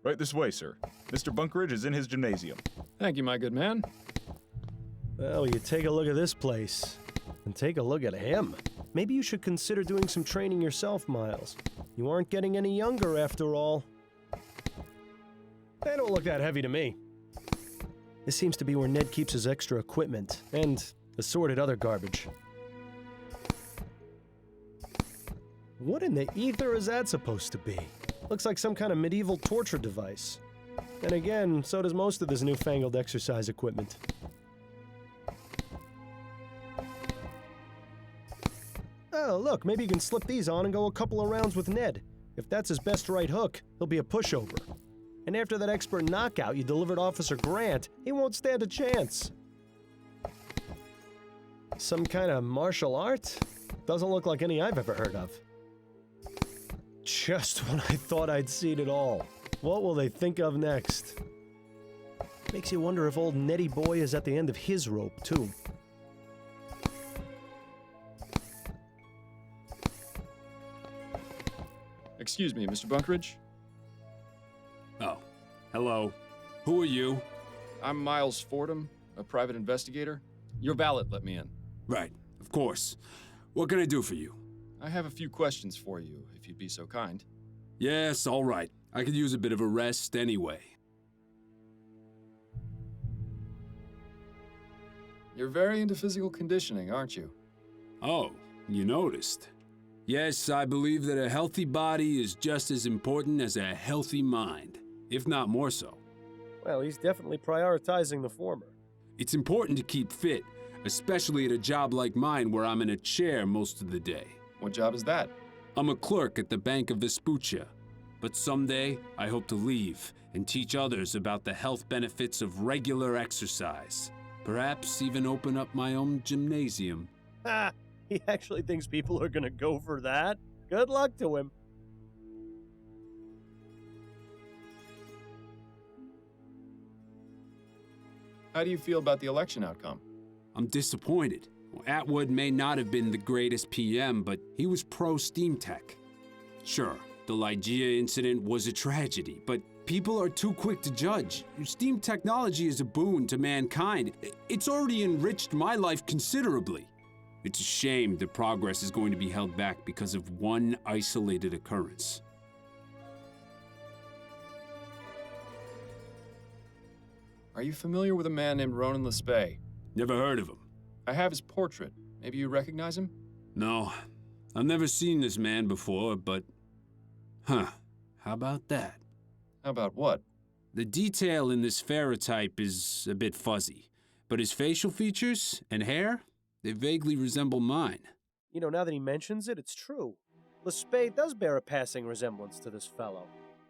Right this way, sir. Mr. Bunkridge is in his gymnasium. Thank you, my good man. Well, you take a look at this place, and take a look at him. Maybe you should consider doing some training yourself, Miles. You aren't getting any younger after all. They don't look that heavy to me. This seems to be where Ned keeps his extra equipment, and assorted other garbage. What in the ether is that supposed to be? Looks like some kind of medieval torture device. And again, so does most of this newfangled exercise equipment. Oh, look, maybe you can slip these on and go a couple of rounds with Ned. If that's his best right hook, he'll be a pushover. And after that expert knockout you delivered Officer Grant, he won't stand a chance. Some kind of martial art? Doesn't look like any I've ever heard of. Just when I thought I'd seen it all. What will they think of next? Makes you wonder if old Nettie boy is at the end of his rope, too. Excuse me, Mr. Bunkridge? Oh, hello. Who are you? I'm Miles Fordham, a private investigator. Your valet let me in. Right, of course. What can I do for you? I have a few questions for you, if you'd be so kind. Yes, all right. I could use a bit of a rest anyway. You're very into physical conditioning, aren't you? Oh, you noticed. Yes, I believe that a healthy body is just as important as a healthy mind, if not more so. Well, he's definitely prioritizing the former. It's important to keep fit, especially at a job like mine where I'm in a chair most of the day. What job is that? I'm a clerk at the Bank of Vespuccia, but someday I hope to leave and teach others about the health benefits of regular exercise. Perhaps even open up my own gymnasium. Ha! He actually thinks people are gonna go for that? Good luck to him. How do you feel about the election outcome? I'm disappointed. Atwood may not have been the greatest PM, but he was pro-Steam Tech. Sure, the Lygia incident was a tragedy, but people are too quick to judge. Steam technology is a boon to mankind. It's already enriched my life considerably. It's a shame the progress is going to be held back because of one isolated occurrence. Are you familiar with a man named Ronan Le Spay? Never heard of him. I have his portrait. Maybe you recognize him? No, I've never seen this man before, but... Huh, how about that? How about what? The detail in this ferrotype is a bit fuzzy, but his facial features and hair, they vaguely resemble mine. You know, now that he mentions it, it's true. Le Spay does bear a passing resemblance to this fellow.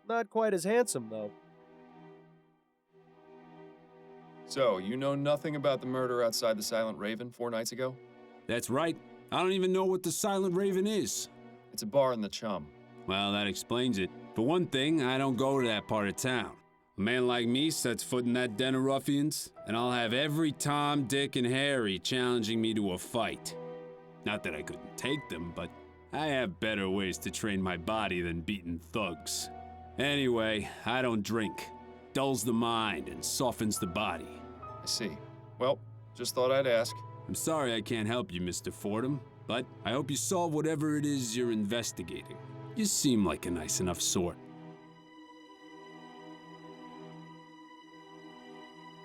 Not quite as handsome, though. So, you know nothing about the murder outside the Silent Raven 4 nights ago? That's right. I don't even know what the Silent Raven is. It's a bar in the Chum. Well, that explains it. For one thing, I don't go to that part of town. A man like me sets foot in that den of ruffians, and I'll have every Tom, Dick, and Harry challenging me to a fight. Not that I couldn't take them, but I have better ways to train my body than beating thugs. Anyway, I don't drink. Dulls the mind and softens the body. I see. Well, just thought I'd ask. I'm sorry I can't help you, Mr. Fordham. But I hope you solve whatever it is you're investigating. You seem like a nice enough sort.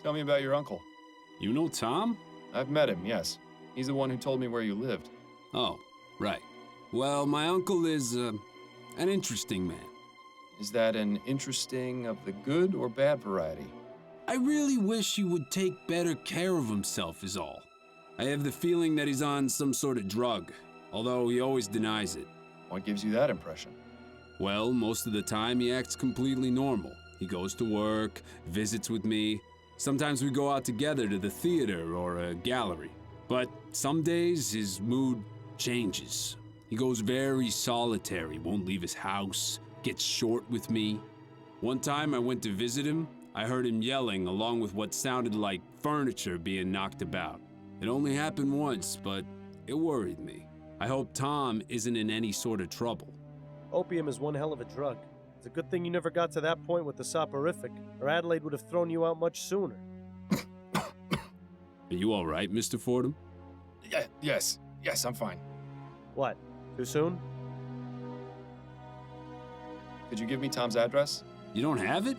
Tell me about your uncle. You know Tom? I've met him, yes. He's the one who told me where you lived. Oh, right. Well, my uncle is, an interesting man. Is that an interesting of the good or bad variety? I really wish he would take better care of himself is all. I have the feeling that he's on some sort of drug, although he always denies it. What gives you that impression? Well, most of the time he acts completely normal. He goes to work, visits with me. Sometimes we go out together to the theater or a gallery. But some days his mood changes. He goes very solitary, won't leave his house, gets short with me. One time I went to visit him, I heard him yelling along with what sounded like furniture being knocked about. It only happened once, but it worried me. I hope Tom isn't in any sort of trouble. Opium is one hell of a drug. It's a good thing you never got to that point with the soporific, or Adelaide would have thrown you out much sooner. Are you all right, Mr. Fordham? Yes, I'm fine. What? Too soon? Could you give me Tom's address? You don't have it?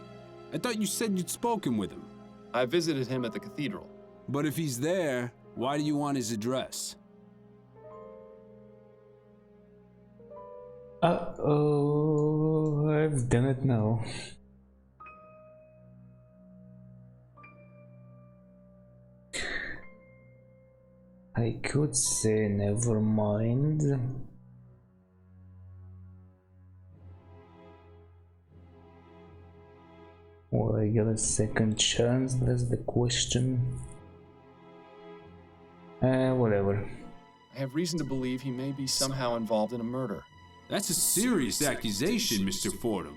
I thought you said you'd spoken with him. I visited him at the cathedral. But if he's there, why do you want his address? Uh-oh, I've done it now. I could say never mind. Will I get a second chance? That's the question. Whatever. I have reason to believe he may be somehow involved in a murder. That's a serious accusation, Mr. Fordham.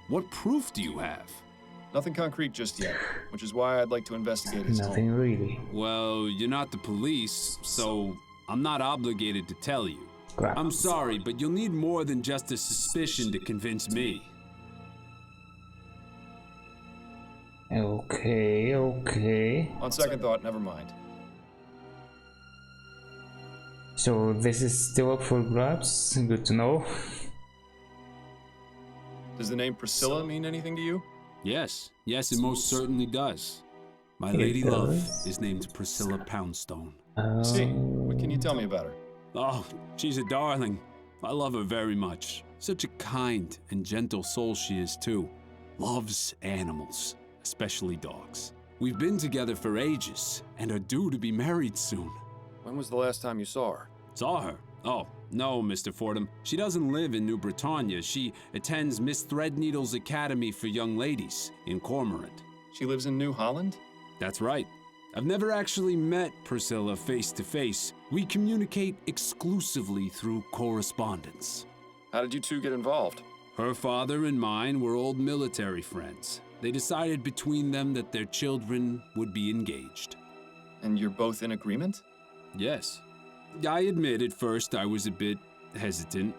What proof do you have? Nothing concrete just yet, which is why I'd like to investigate his Nothing home. really. Well, you're not the police, so I'm not obligated to tell you. Crap. I'm sorry, but you'll need more than just a suspicion to convince me. Okay. On second thought, never mind. So this is still up for grabs. Good to know. Does the name Priscilla mean anything to you? Yes, it most certainly does. My lady love is named Priscilla Poundstone. See, what can you tell me about her? Oh, she's a darling. I love her very much. Such a kind and gentle soul she is too. Loves animals, especially dogs. We've been together for ages and are due to be married soon. When was the last time you saw her? Saw her? Oh, no, Mr. Fordham. She doesn't live in New Britannia. She attends Miss Threadneedle's Academy for Young Ladies in Cormorant. She lives in New Holland? That's right. I've never actually met Priscilla face to face. We communicate exclusively through correspondence. How did you two get involved? Her father and mine were old military friends. They decided between them that their children would be engaged. And you're both in agreement? Yes. I admit at first I was a bit hesitant,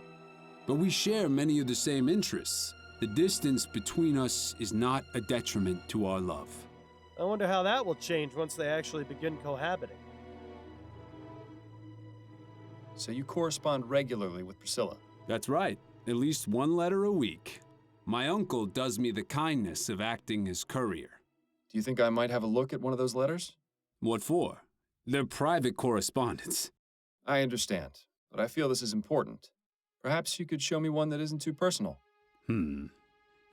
but we share many of the same interests. The distance between us is not a detriment to our love. I wonder how that will change once they actually begin cohabiting. So you correspond regularly with Priscilla? That's right. At least one letter a week. My uncle does me the kindness of acting as courier. Do you think I might have a look at one of those letters? What for? They're private correspondence. I understand, but I feel this is important. Perhaps you could show me one that isn't too personal.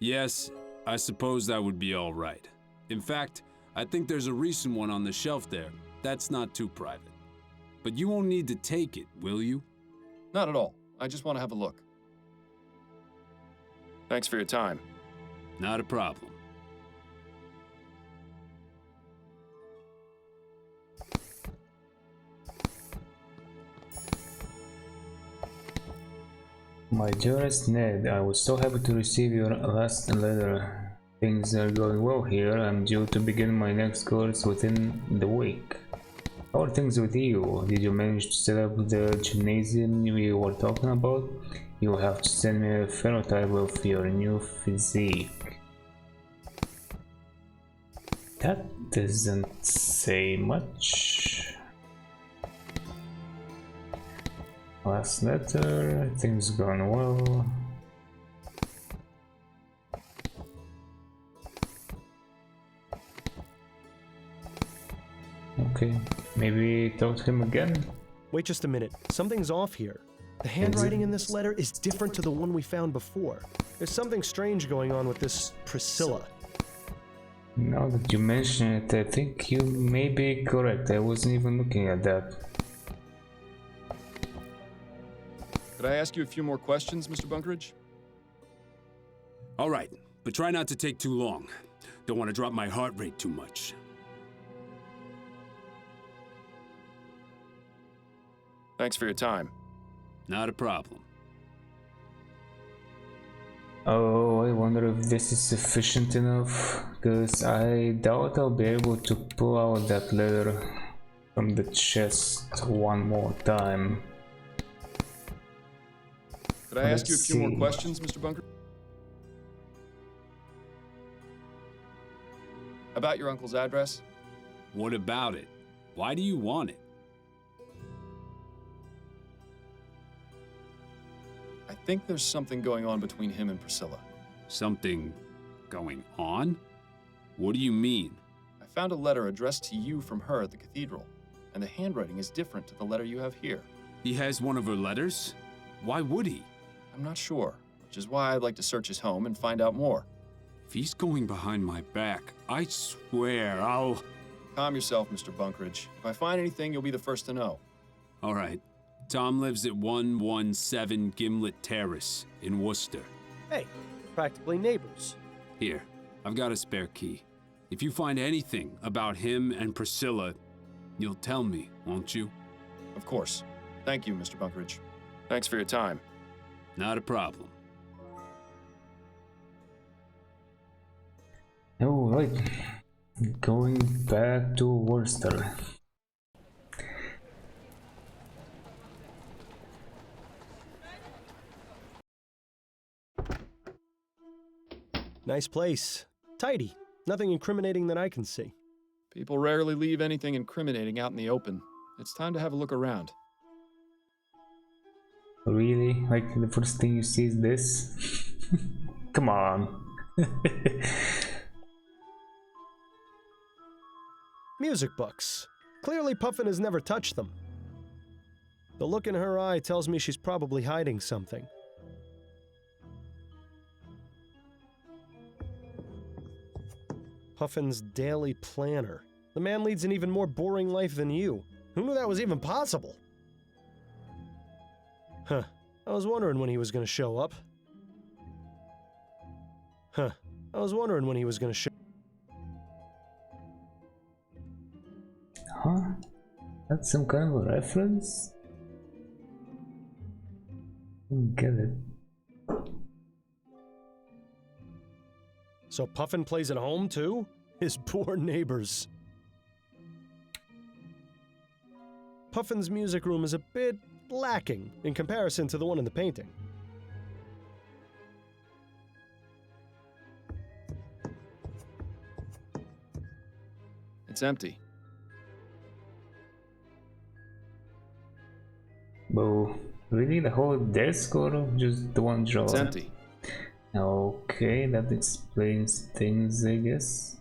Yes, I suppose that would be all right. In fact, I think there's a recent one on the shelf there. That's not too private. But you won't need to take it, will you? Not at all. I just want to have a look. Thanks for your time. Not a problem. My dearest Ned, I was so happy to receive your last letter. Things are going well here. I'm due to begin my next course within the week. How are things with you? Did you manage to set up the gymnasium we were talking about? You'll have to send me a phenotype of your new physique. That doesn't say much. Last letter, things gone well. Okay, maybe talk to him again? Wait just a minute. Something's off here. The handwriting in this letter is different to the one we found before. There's something strange going on with this Priscilla. Now that you mention it, I think you may be correct. I wasn't even looking at that. Could I ask you a few more questions, Mr. Bunkridge? All right, but try not to take too long. Don't want to drop my heart rate too much. Thanks for your time. Not a problem. Oh, I wonder if this is sufficient enough, because I doubt I'll be able to pull out that letter from the chest one more time. Could I ask you a few more questions, Mr. Bunker? About your uncle's address? What about it? Why do you want it? I think there's something going on between him and Priscilla. Something going on? What do you mean? I found a letter addressed to you from her at the cathedral, and the handwriting is different to the letter you have here. He has one of her letters? Why would he? I'm not sure, which is why I'd like to search his home and find out more. If he's going behind my back, I swear I'll... Calm yourself, Mr. Bunkridge. If I find anything, you'll be the first to know. All right. Tom lives at 117 Gimlet Terrace in Worcester. Hey, practically neighbors. Here, I've got a spare key. If you find anything about him and Priscilla, you'll tell me, won't you? Of course. Thank you, Mr. Bunkridge. Thanks for your time. Not a problem. Alright, going back to Worcester. Nice place. Tidy. Nothing incriminating that I can see. People rarely leave anything incriminating out in the open. It's time to have a look around. Really? Like the first thing you see is this? Come on. Music books. Clearly Puffin has never touched them. The look in her eye tells me she's probably hiding something. Puffin's daily planner. The man leads an even more boring life than you. Who knew that was even possible? Huh. I was wondering when he was going to show up. Huh. I was wondering when he was going to show... Huh? That's some kind of a reference? I don't get it. So Puffin plays at home too? His poor neighbors. Puffin's music room is a bit lacking in comparison to the one in the painting. It's empty. But really, the whole desk or just the one drawer? It's empty. Okay, that explains things, I guess.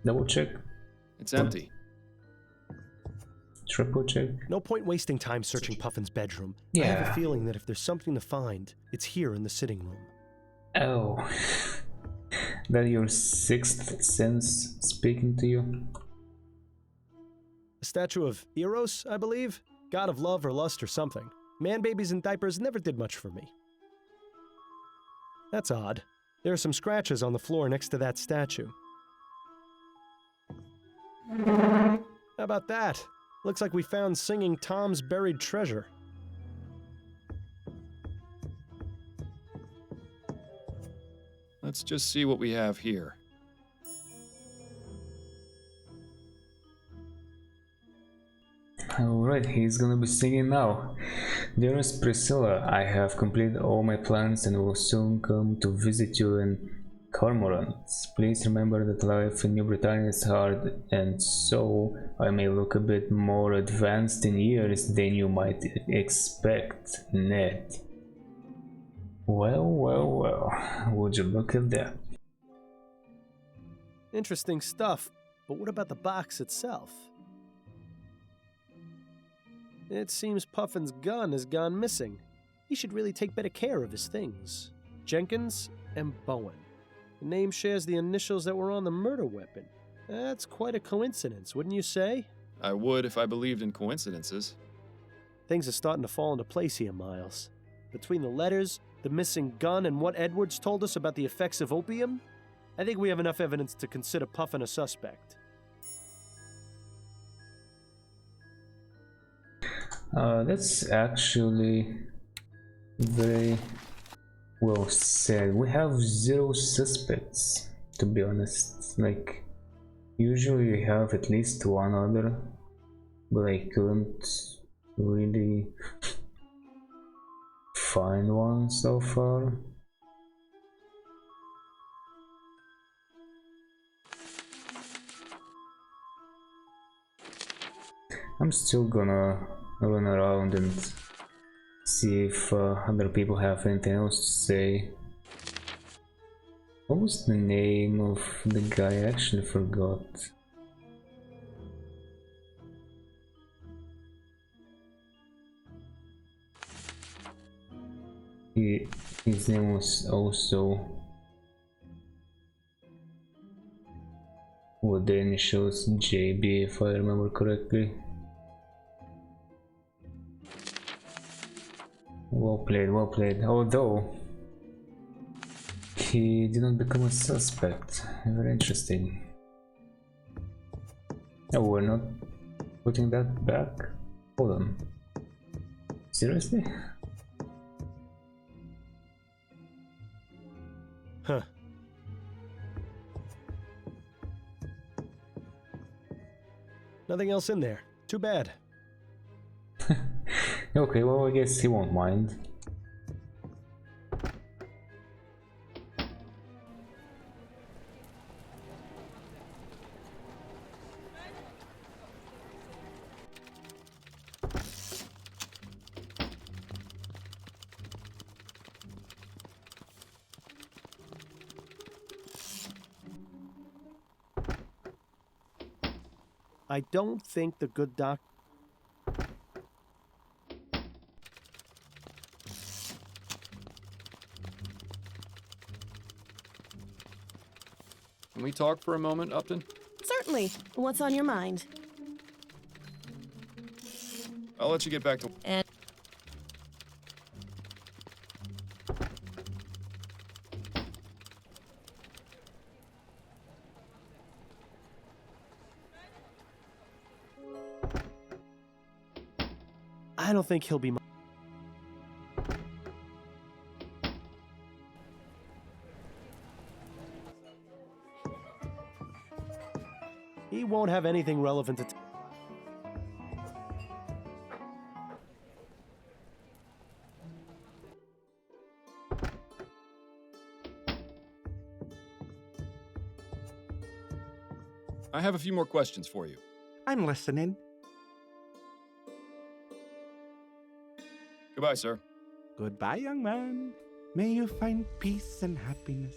Double check. It's empty. Triple check. No point wasting time searching Puffin's bedroom. Yeah. I have a feeling that if there's something to find, it's here in the sitting room. Oh. That your sixth sense speaking to you? A statue of Eros, I believe? God of love or lust or something. Man babies and diapers never did much for me. That's odd. There are some scratches on the floor next to that statue. How about that? Looks like we found Singing Tom's buried treasure. Let's just see what we have here. Alright, he's gonna be singing now. Dearest Priscilla, I have completed all my plans and will soon come to visit you in cormorants. Please remember that life in New Britannia is hard, and so I may look a bit more advanced in years than you might expect, Ned. Well, would you look at that? Interesting stuff, but what about the box itself? It seems Puffin's gun has gone missing. He should really take better care of his things. Jenkins and Bowen. The name shares the initials that were on the murder weapon. That's quite a coincidence, wouldn't you say? I would if I believed in coincidences. Things are starting to fall into place here, Miles. Between the letters, the missing gun, and what Edwards told us about the effects of opium, I think we have enough evidence to consider Puffin a suspect. That's actually very well said. We have 0 suspects, to be honest. Like, usually we have at least one other, but I couldn't really find one so far. I'm still gonna run around and see if other people have anything else to say. What was the name of the guy? I actually forgot. His name was also with the initials JB, if I remember correctly. Well played. Although he didn't become a suspect. Very interesting. Oh, we're not putting that back? Hold on. Seriously? Huh. Nothing else in there. Too bad. Okay, well, I guess he won't mind. I don't think the good doc... Can we talk for a moment, Upton? Certainly. What's on your mind? I'll let you get back to... And I don't think he'll be... He won't have anything relevant to... I have a few more questions for you. I'm listening. Goodbye, sir. Goodbye, young man. May you find peace and happiness.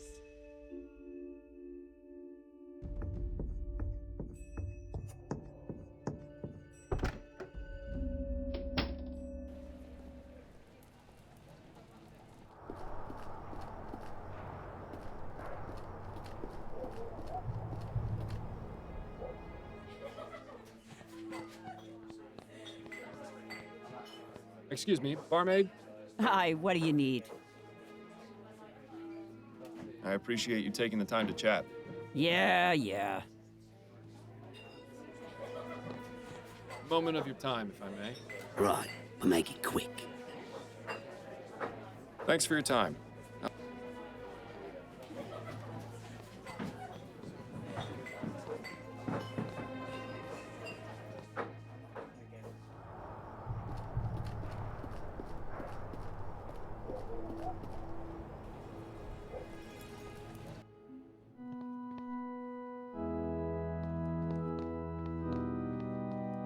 Excuse me, barmaid? Hi, what do you need? I appreciate you taking the time to chat. Yeah. Moment of your time, if I may. Right, we'll make it quick. Thanks for your time.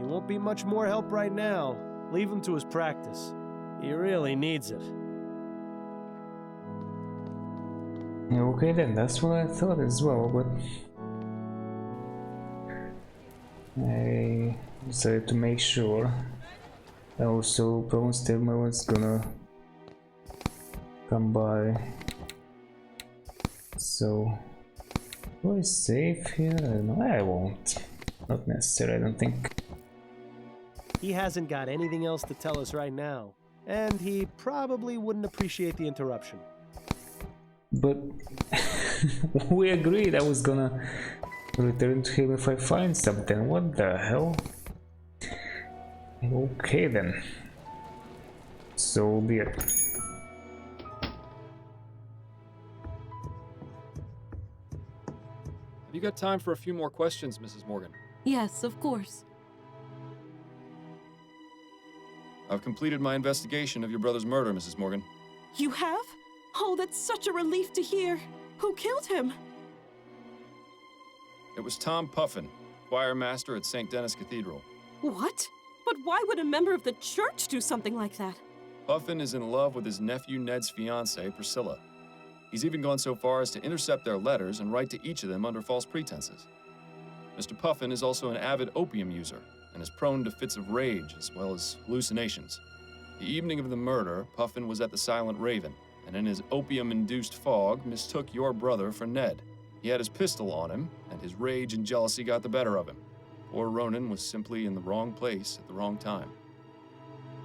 He won't be much more help right now. Leave him to his practice. He really needs it. Okay then, that's what I thought as well, but I decided to make sure. I also promised him I was gonna come by. So, do I save here? I don't know. I won't. Not necessary, I don't think. He hasn't got anything else to tell us right now, and he probably wouldn't appreciate the interruption. But we agreed I was gonna return to him if I find something. What the hell? Okay then. So be it. Have you got time for a few more questions, Mrs. Morgan? Yes, of course. I've completed my investigation of your brother's murder, Mrs. Morgan. You have? Oh, that's such a relief to hear. Who killed him? It was Tom Puffin, choir master at St. Denis Cathedral. What? But why would a member of the church do something like that? Puffin is in love with his nephew Ned's fiancée, Priscilla. He's even gone so far as to intercept their letters and write to each of them under false pretenses. Mr. Puffin is also an avid opium user and is prone to fits of rage as well as hallucinations. The evening of the murder, Puffin was at the Silent Raven, and in his opium-induced fog mistook your brother for Ned. He had his pistol on him, and his rage and jealousy got the better of him. Poor Ronan was simply in the wrong place at the wrong time.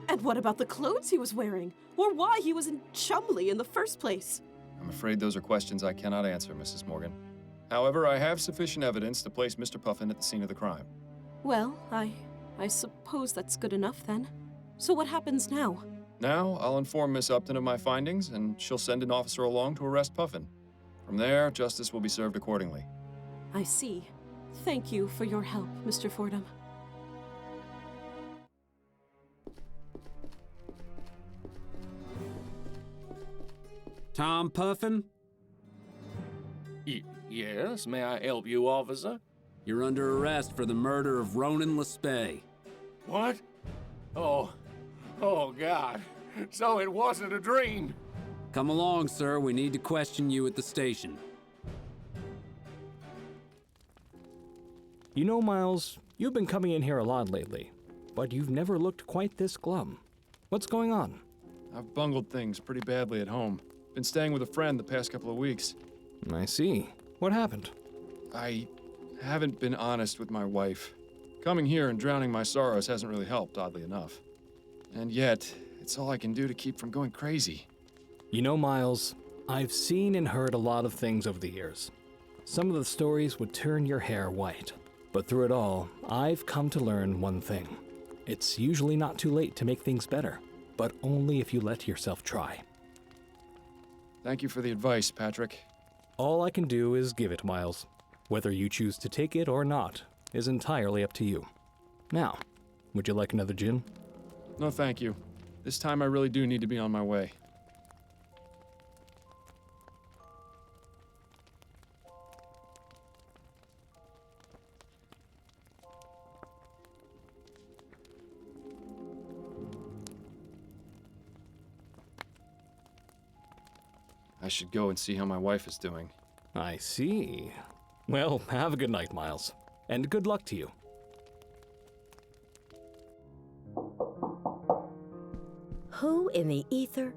And what about the clothes he was wearing? Or why he was in Chumley in the first place? I'm afraid those are questions I cannot answer, Mrs. Morgan. However, I have sufficient evidence to place Mr. Puffin at the scene of the crime. Well, I suppose that's good enough then. So what happens now? Now, I'll inform Miss Upton of my findings, and she'll send an officer along to arrest Puffin. From there, justice will be served accordingly. I see. Thank you for your help, Mr. Fordham. Tom Puffin? Yes, may I help you, officer? You're under arrest for the murder of Ronan Lespay. What? Oh, God. So it wasn't a dream. Come along, sir. We need to question you at the station. You know, Miles, you've been coming in here a lot lately, but you've never looked quite this glum. What's going on? I've bungled things pretty badly at home. Been staying with a friend the past couple of weeks. I see. What happened? I haven't been honest with my wife. Coming here and drowning my sorrows hasn't really helped, oddly enough. And yet, it's all I can do to keep from going crazy. You know, Miles, I've seen and heard a lot of things over the years. Some of the stories would turn your hair white. But through it all, I've come to learn one thing. It's usually not too late to make things better, but only if you let yourself try. Thank you for the advice, Patrick. All I can do is give it, Miles. Whether you choose to take it or not is entirely up to you. Now, would you like another gin? No, thank you. This time I really do need to be on my way. I should go and see how my wife is doing. I see. Well, have a good night, Miles. And good luck to you. Who in the ether?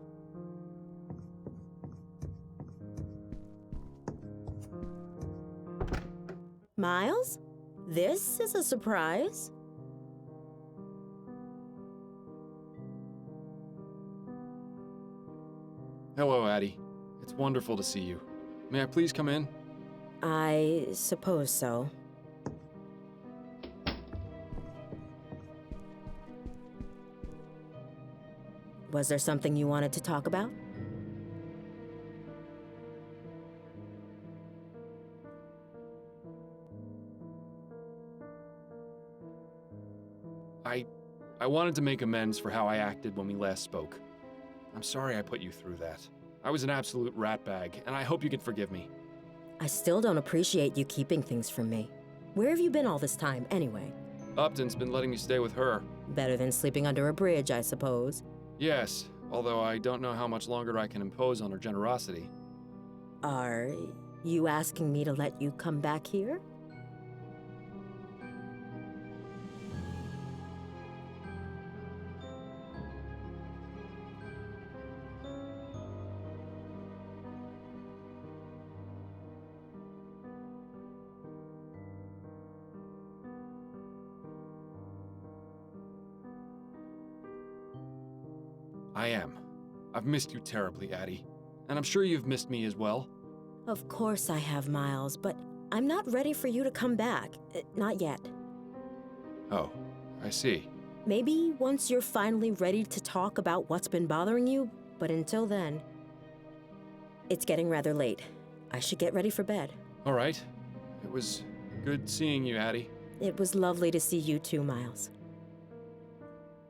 Miles? This is a surprise. Hello, Addie. It's wonderful to see you. May I please come in? I suppose so. Was there something you wanted to talk about? I wanted to make amends for how I acted when we last spoke. I'm sorry I put you through that. I was an absolute ratbag, and I hope you can forgive me. I still don't appreciate you keeping things from me. Where have you been all this time, anyway? Upton's been letting me stay with her. Better than sleeping under a bridge, I suppose. Yes, although I don't know how much longer I can impose on her generosity. Are you asking me to let you come back here? I am. I've missed you terribly, Addie. And I'm sure you've missed me as well. Of course I have, Miles, but I'm not ready for you to come back. Not yet. Oh, I see. Maybe once you're finally ready to talk about what's been bothering you, but until then... It's getting rather late. I should get ready for bed. All right. It was good seeing you, Addie. It was lovely to see you too, Miles.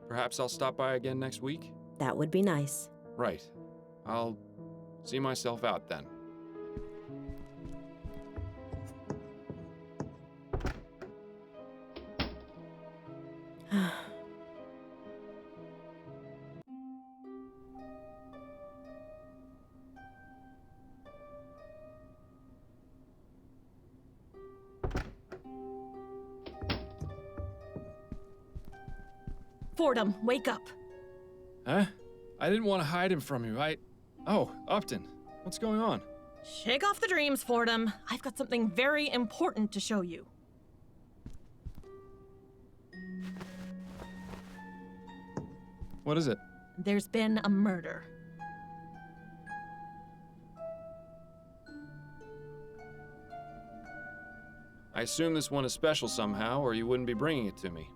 Perhaps I'll stop by again next week? That would be nice. Right. I'll see myself out then. Fordham, wake up. Huh? I didn't want to hide him from you. Oh, Upton. What's going on? Shake off the dreams, Fordham. I've got something very important to show you. What is it? There's been a murder. I assume this one is special somehow, or you wouldn't be bringing it to me.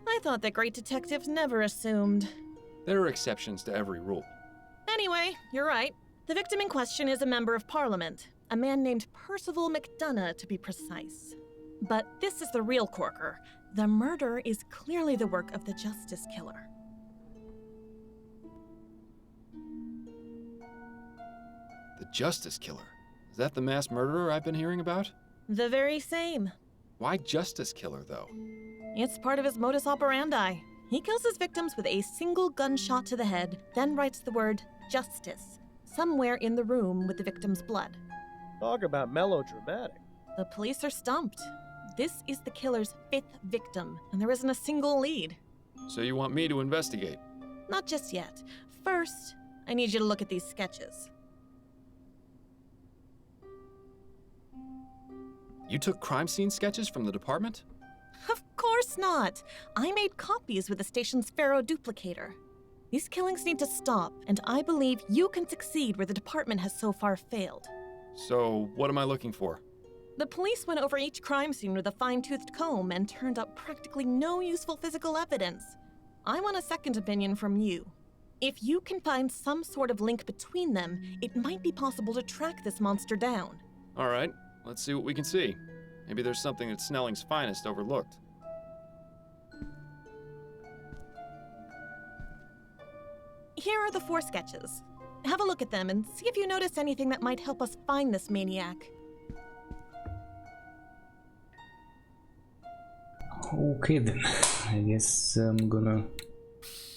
I thought that great detectives never assumed. There are exceptions to every rule. Anyway, you're right. The victim in question is a member of Parliament, a man named Percival McDonough, to be precise. But this is the real corker. The murder is clearly the work of the Justice Killer. The Justice Killer? Is that the mass murderer I've been hearing about? The very same. Why Justice Killer, though? It's part of his modus operandi. He kills his victims with a single gunshot to the head, then writes the word justice somewhere in the room with the victim's blood. Talk about melodramatic. The police are stumped. This is the killer's 5th victim, and there isn't a single lead. So you want me to investigate? Not just yet. First, I need you to look at these sketches. You took crime scene sketches from the department? Of course not. I made copies with the station's Pharaoh duplicator. These killings need to stop, and I believe you can succeed where the department has so far failed. So, what am I looking for? The police went over each crime scene with a fine-toothed comb and turned up practically no useful physical evidence. I want a second opinion from you. If you can find some sort of link between them, it might be possible to track this monster down. All right, let's see what we can see. Maybe there's something that Snelling's finest overlooked. Here are the 4 sketches. Have a look at them and see if you notice anything that might help us find this maniac. Okay then, I guess I'm gonna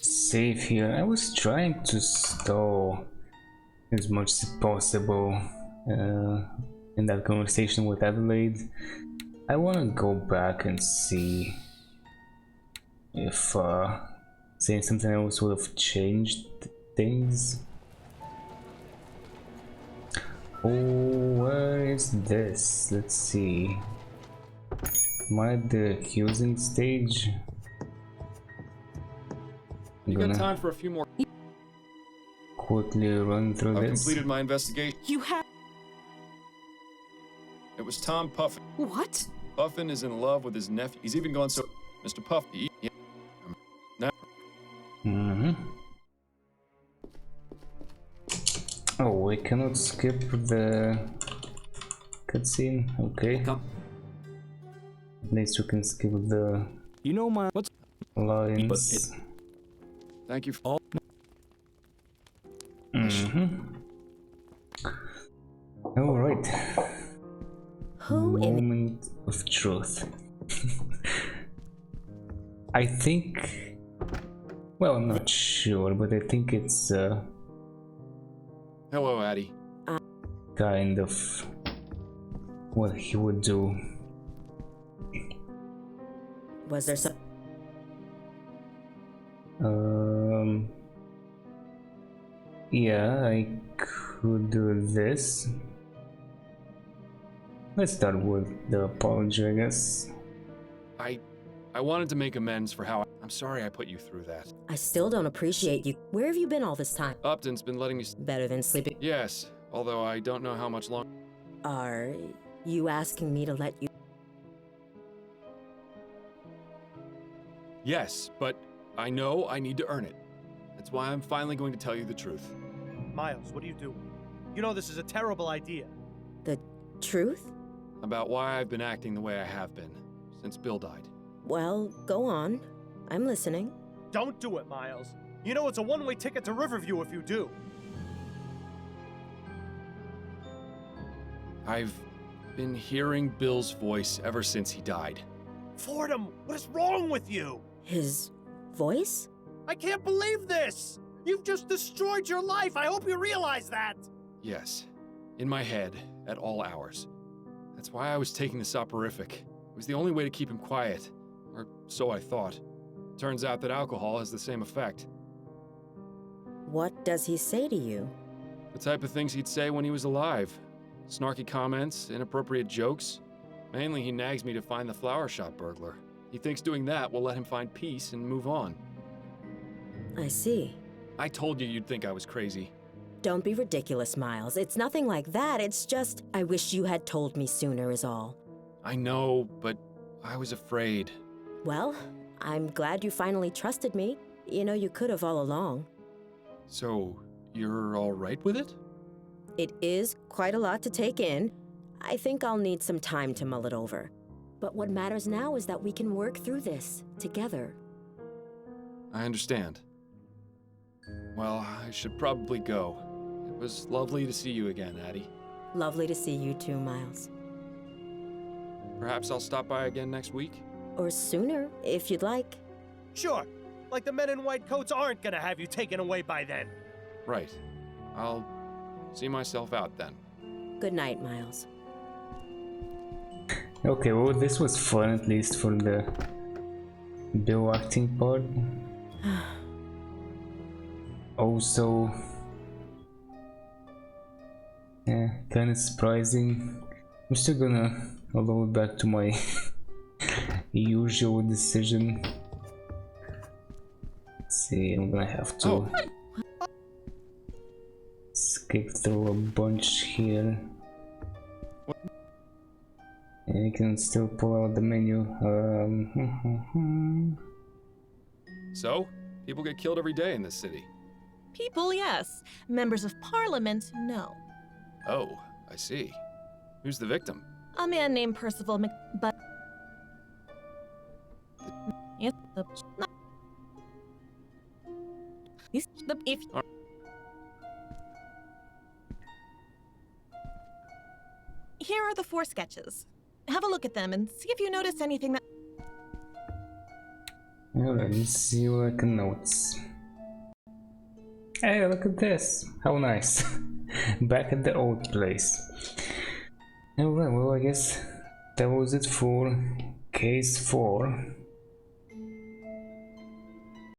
save here. I was trying to stall as much as possible in that conversation with Adelaide. I wanna go back and see if saying something else would have changed things. Oh, where is this? Let's see. Am I at the accusing stage? You got time for a few more? Quickly run through I've this. completed my investigation. You have... It was Tom Puffin. What? Puffin is in love with his nephew. He's even gone so... Mr. Puffin... Oh, we cannot skip the cutscene. Okay. At least we can skip the. You know my what's lines. Thank you for all. All right. Who in Moment of truth. I think... Well, I'm not sure, but I think it's Hello, Addie. kind of what he would do. Was there some... Yeah, I could do this. Let's start with the apology, I guess. I wanted to make amends for how I'm sorry I put you through that. I still don't appreciate you. Where have you been all this time? Upton's been letting me Better than sleeping. Yes, although I don't know how much longer. Are you asking me to let you... Yes, but I know I need to earn it. That's why I'm finally going to tell you the truth. Miles, what are you doing? You know this is a terrible idea. The truth? About why I've been acting the way I have been since Bill died. Well, go on. I'm listening. Don't do it, Miles. You know it's a one-way ticket to Riverview if you do. I've been hearing Bill's voice ever since he died. Fordham, what is wrong with you? His voice? I can't believe this! You've just destroyed your life! I hope you realize that! Yes, in my head, at all hours. That's why I was taking the soporific. It was the only way to keep him quiet. Or so I thought. Turns out that alcohol has the same effect. What does he say to you? The type of things he'd say when he was alive. Snarky comments, inappropriate jokes. Mainly he nags me to find the flower shop burglar. He thinks doing that will let him find peace and move on. I see. I told you you'd think I was crazy. Don't be ridiculous, Miles. It's nothing like that. It's just, I wish you had told me sooner is all. I know, but I was afraid. Well, I'm glad you finally trusted me. You know, you could have all along. So, you're all right with it? It is quite a lot to take in. I think I'll need some time to mull it over. But what matters now is that we can work through this together. I understand. Well, I should probably go. It was lovely to see you again, Addie. Lovely to see you too, Miles. Perhaps I'll stop by again next week? Or sooner, if you'd like. Sure. Like the men in white coats aren't gonna have you taken away by then. Right. I'll see myself out then. Good night, Miles. Okay, well, this was fun, at least for the Bill acting part. Also, yeah, kind of surprising. I'm still gonna load back to my usual decision. Let's see, I'm gonna have to skip through a bunch here. And you can still pull out the menu. So, people get killed every day in this city. People, yes. Members of Parliament, no. Oh, I see. Who's the victim? A man named Percival but... Here are the 4 sketches. Have a look at them and see if you notice anything that... Alright, let's see like notes. Hey, look at this! How nice! Back at the old place. Alright, well, I guess that was it for case 4.